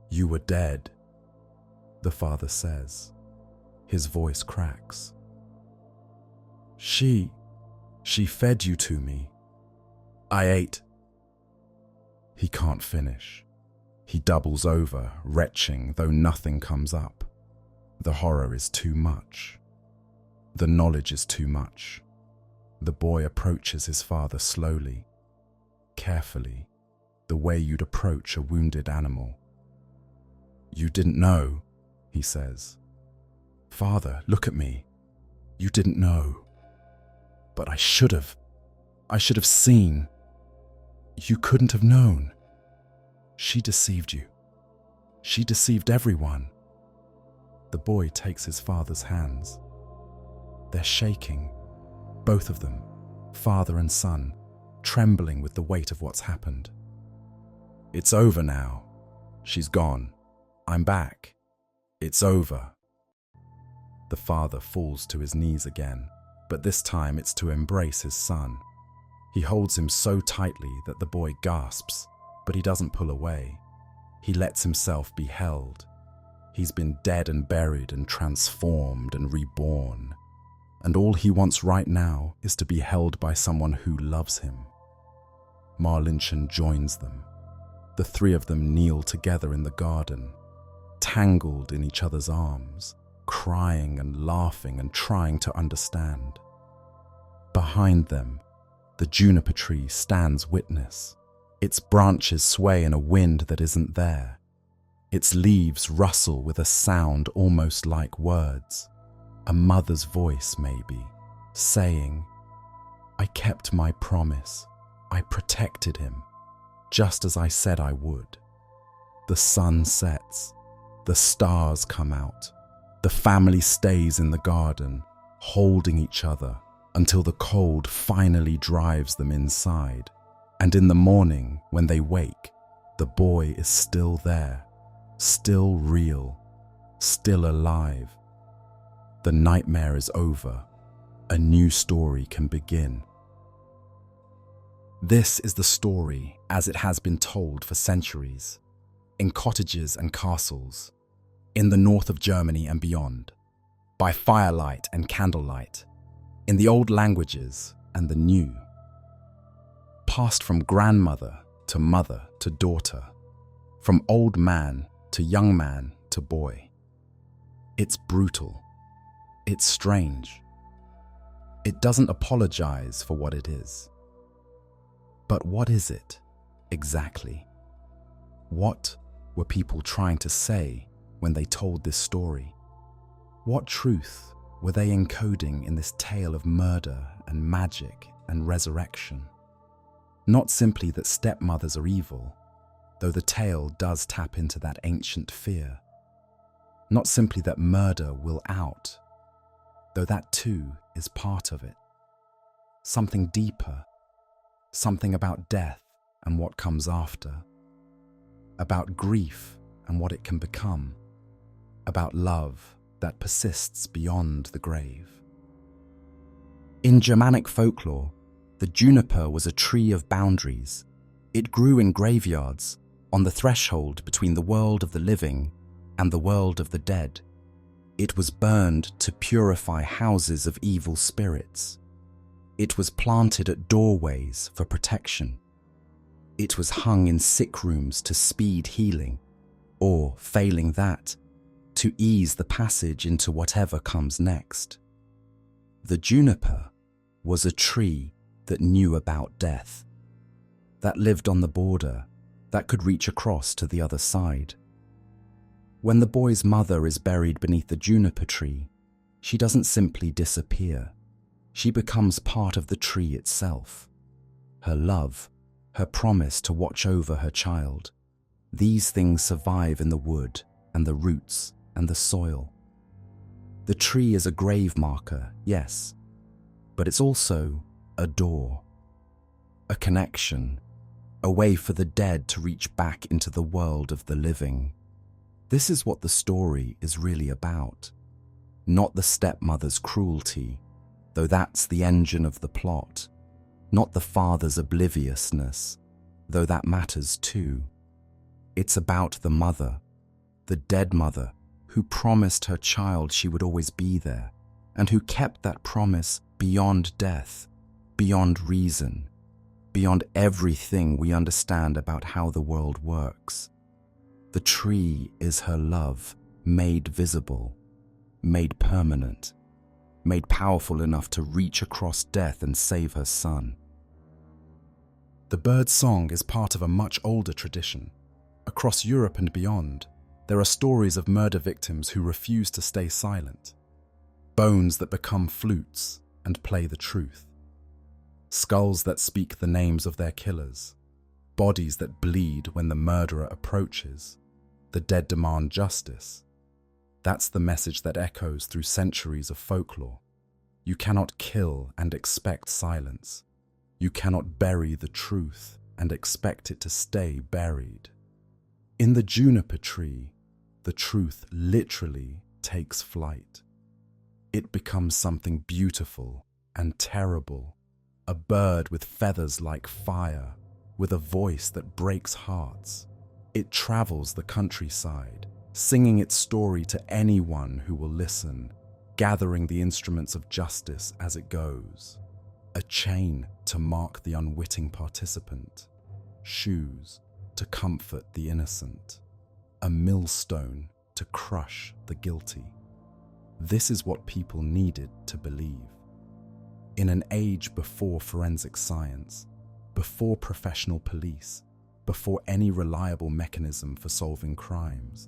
"You were dead," the father says. His voice cracks. She fed you to me. I ate." He can't finish. He doubles over, retching, though nothing comes up. The horror is too much. The knowledge is too much. The boy approaches his father slowly, carefully, the way you'd approach a wounded animal. "You didn't know," he says. "Father, look at me. You didn't know. But I should have. I should have seen. You couldn't have known. She deceived you. She deceived everyone." The boy takes his father's hands. They're shaking, both of them, father and son, trembling with the weight of what's happened. "It's over now. She's gone. I'm back. It's over." The father falls to his knees again, but this time it's to embrace his son. He holds him so tightly that the boy gasps, but he doesn't pull away. He lets himself be held. He's been dead and buried and transformed and reborn. And all he wants right now is to be held by someone who loves him. Marlinchen joins them. The three of them kneel together in the garden, tangled in each other's arms, crying and laughing and trying to understand. Behind them, the juniper tree stands witness. Its branches sway in a wind that isn't there. Its leaves rustle with a sound almost like words. A mother's voice, maybe, saying, "I kept my promise. I protected him, just as I said I would." The sun sets. The stars come out. The family stays in the garden, holding each other until the cold finally drives them inside. And in the morning, when they wake, the boy is still there, still real, still alive. The nightmare is over. A new story can begin. This is the story as it has been told for centuries, in cottages and castles, in the north of Germany and beyond, by firelight and candlelight, in the old languages and the new, passed from grandmother to mother to daughter, from old man to young man to boy. It's brutal. It's strange. It doesn't apologize for what it is. But what is it, exactly? What were people trying to say when they told this story? What truth were they encoding in this tale of murder and magic and resurrection? Not simply that stepmothers are evil, though the tale does tap into that ancient fear. Not simply that murder will out, though that too is part of it. Something deeper, something about death and what comes after, about grief and what it can become, about love that persists beyond the grave. In Germanic folklore, the juniper was a tree of boundaries. It grew in graveyards, on the threshold between the world of the living and the world of the dead. It was burned to purify houses of evil spirits. It was planted at doorways for protection. It was hung in sick rooms to speed healing, or, failing that, to ease the passage into whatever comes next. The juniper was a tree that knew about death, that lived on the border, that could reach across to the other side. When the boy's mother is buried beneath the juniper tree, she doesn't simply disappear. She becomes part of the tree itself. Her love, her promise to watch over her child. These things survive in the wood and the roots and the soil. The tree is a grave marker, yes, but it's also a door, a connection, a way for the dead to reach back into the world of the living. This is what the story is really about. Not the stepmother's cruelty, though that's the engine of the plot. Not the father's obliviousness, though that matters too. It's about the mother, the dead mother, who promised her child she would always be there, and who kept that promise beyond death, beyond reason, beyond everything we understand about how the world works. The tree is her love, made visible, made permanent, made powerful enough to reach across death and save her son. The bird's song is part of a much older tradition. Across Europe and beyond, there are stories of murder victims who refuse to stay silent, bones that become flutes and play the truth, skulls that speak the names of their killers, bodies that bleed when the murderer approaches. The dead demand justice. That's the message that echoes through centuries of folklore. You cannot kill and expect silence. You cannot bury the truth and expect it to stay buried. In the juniper tree, the truth literally takes flight. It becomes something beautiful and terrible, a bird with feathers like fire, with a voice that breaks hearts. It travels the countryside, singing its story to anyone who will listen, gathering the instruments of justice as it goes. A chain to mark the unwitting participant, shoes to comfort the innocent, a millstone to crush the guilty. This is what people needed to believe. In an age before forensic science, before professional police, before any reliable mechanism for solving crimes,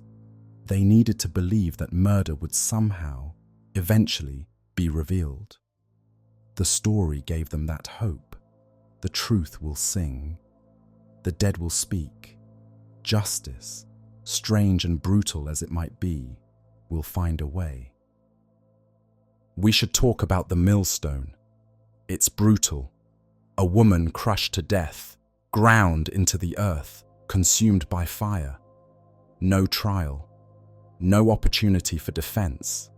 they needed to believe that murder would somehow, eventually, be revealed. The story gave them that hope. The truth will sing. The dead will speak. Justice, strange and brutal as it might be, will find a way. We should talk about the millstone. It's brutal. A woman crushed to death, ground into the earth, consumed by fire. No trial, no opportunity for defense,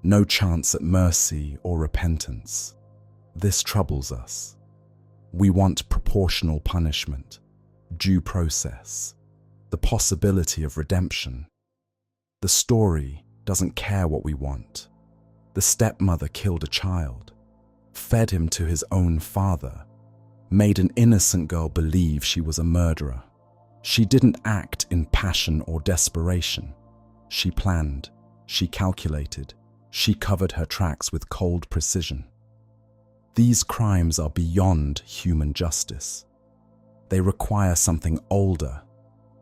no chance at mercy or repentance. This troubles us. We want proportional punishment, due process, the possibility of redemption. The story doesn't care what we want. The stepmother killed a child, fed him to his own father, made an innocent girl believe she was a murderer. She didn't act in passion or desperation. She planned, she calculated, she covered her tracks with cold precision. These crimes are beyond human justice. They require something older,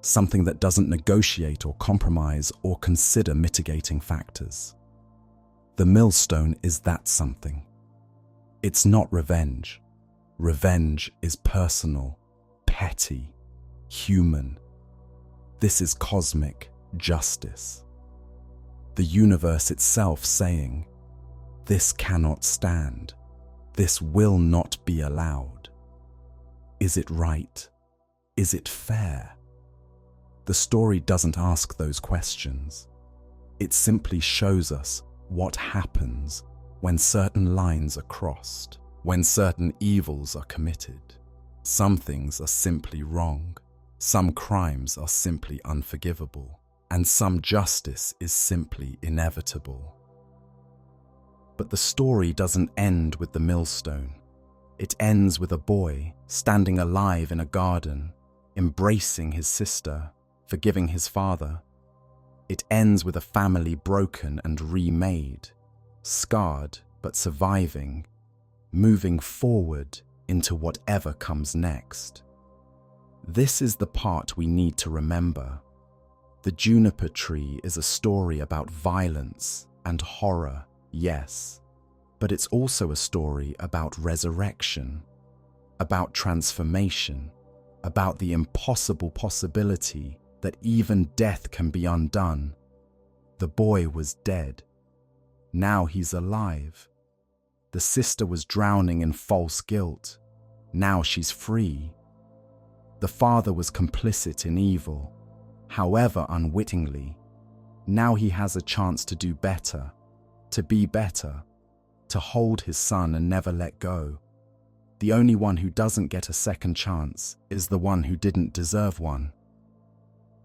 something that doesn't negotiate or compromise or consider mitigating factors. The millstone is that something. It's not revenge. Revenge is personal, petty, human. This is cosmic justice. The universe itself saying, this cannot stand. This will not be allowed. Is it right? Is it fair? The story doesn't ask those questions. It simply shows us what happens when certain lines are crossed, when certain evils are committed. Some things are simply wrong, some crimes are simply unforgivable, and some justice is simply inevitable. But the story doesn't end with the millstone. It ends with a boy standing alive in a garden, embracing his sister, forgiving his father. It ends with a family broken and remade, scarred but surviving, moving forward into whatever comes next. This is the part we need to remember. The Juniper Tree is a story about violence and horror, yes, but it's also a story about resurrection, about transformation, about the impossible possibility that even death can be undone. The boy was dead. Now he's alive. The sister was drowning in false guilt. Now she's free. The father was complicit in evil, however unwittingly. Now he has a chance to do better, to be better, to hold his son and never let go. The only one who doesn't get a second chance is the one who didn't deserve one.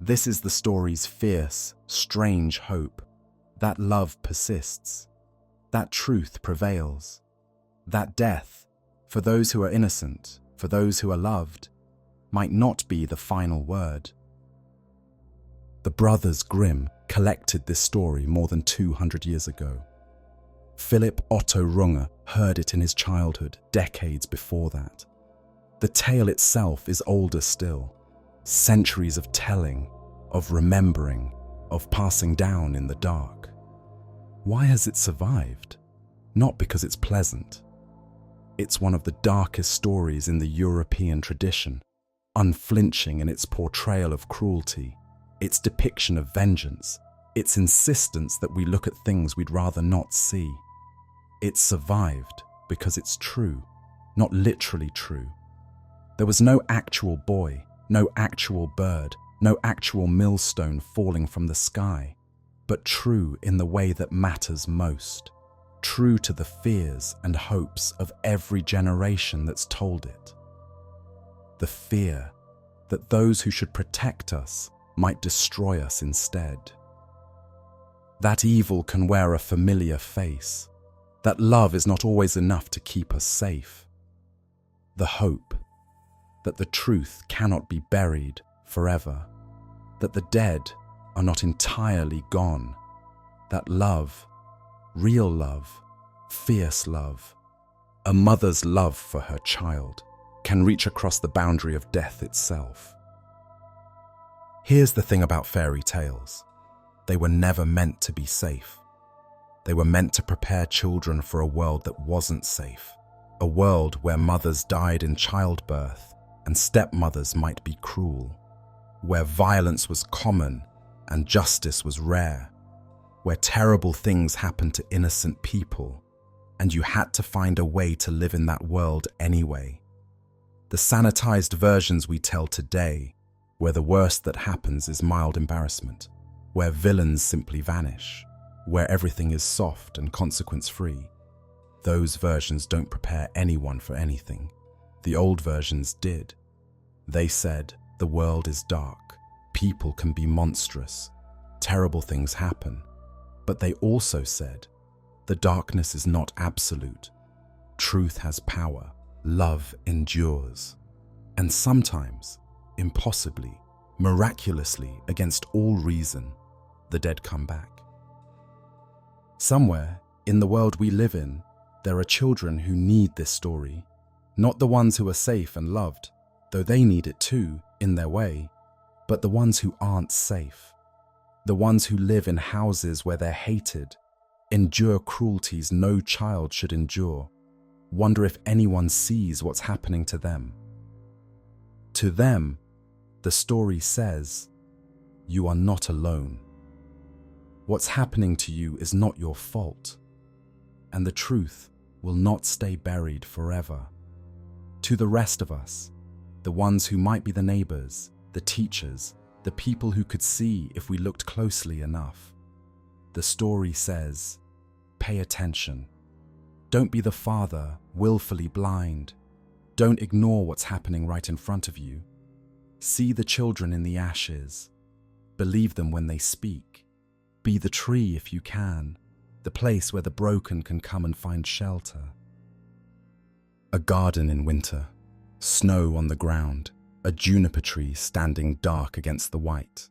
This is the story's fierce, strange hope, that love persists, that truth prevails, that death, for those who are innocent, for those who are loved, might not be the final word. The Brothers Grimm collected this story more than 200 years ago. Philipp Otto Runge heard it in his childhood, decades before that. The tale itself is older still. Centuries of telling, of remembering, of passing down in the dark. Why has it survived? Not because it's pleasant. It's one of the darkest stories in the European tradition, unflinching in its portrayal of cruelty, its depiction of vengeance, its insistence that we look at things we'd rather not see. It survived because it's true, not literally true. There was no actual boy, no actual bird, no actual millstone falling from the sky, but true in the way that matters most, true to the fears and hopes of every generation that's told it. The fear that those who should protect us might destroy us instead. That evil can wear a familiar face, that love is not always enough to keep us safe. The hope that the truth cannot be buried forever, that the dead are not entirely gone, that love, real love, fierce love, a mother's love for her child, can reach across the boundary of death itself. Here's the thing about fairy tales. They were never meant to be safe. They were meant to prepare children for a world that wasn't safe, a world where mothers died in childbirth and stepmothers might be cruel, where violence was common and justice was rare, where terrible things happened to innocent people, and you had to find a way to live in that world anyway. The sanitized versions we tell today, where the worst that happens is mild embarrassment, where villains simply vanish, where everything is soft and consequence-free. Those versions don't prepare anyone for anything. The old versions did. They said, the world is dark, people can be monstrous, terrible things happen. But they also said, the darkness is not absolute. Truth has power, love endures. And sometimes, impossibly, miraculously, against all reason, the dead come back. Somewhere, in the world we live in, there are children who need this story, not the ones who are safe and loved, though they need it too, in their way, But the ones who aren't safe, the ones who live in houses where they're hated, endure cruelties no child should endure, wonder if anyone sees what's happening to them. To them, the story says, you are not alone. What's happening to you is not your fault, and the truth will not stay buried forever. To the rest of us, the ones who might be the neighbors, the teachers, the people who could see if we looked closely enough, the story says, pay attention. Don't be the father, willfully blind. Don't ignore what's happening right in front of you. See the children in the ashes. Believe them when they speak. Be the tree if you can, the place where the broken can come and find shelter. A garden in winter, snow on the ground, a juniper tree standing dark against the white.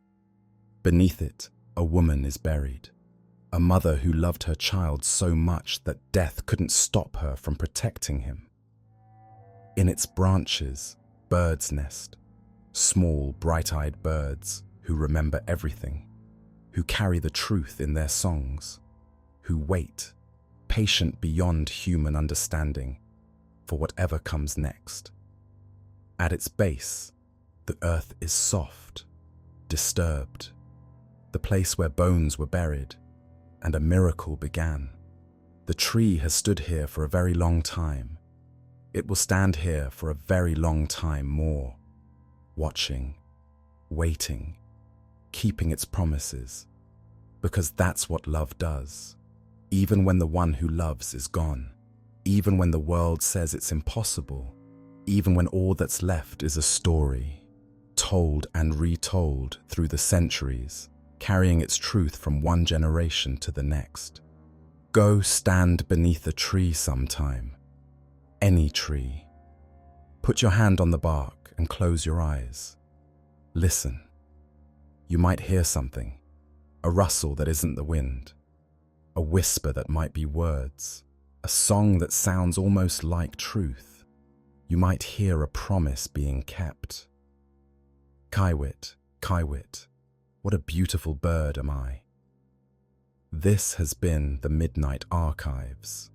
Beneath it, a woman is buried. A mother who loved her child so much that death couldn't stop her from protecting him. In its branches, birds nest, small, bright-eyed birds who remember everything, who carry the truth in their songs, who wait, patient beyond human understanding, for whatever comes next. At its base, the earth is soft, disturbed, the place where bones were buried, and a miracle began. The tree has stood here for a very long time. It will stand here for a very long time more, watching, waiting, keeping its promises, because that's what love does. Even when the one who loves is gone, even when the world says it's impossible, even when all that's left is a story, told and retold through the centuries, carrying its truth from one generation to the next. Go stand beneath a tree sometime, any tree. Put your hand on the bark and close your eyes. Listen. You might hear something, a rustle that isn't the wind, a whisper that might be words, a song that sounds almost like truth. You might hear a promise being kept. Kiwit, Kiwit, what a beautiful bird am I. This has been the Midnight Archives.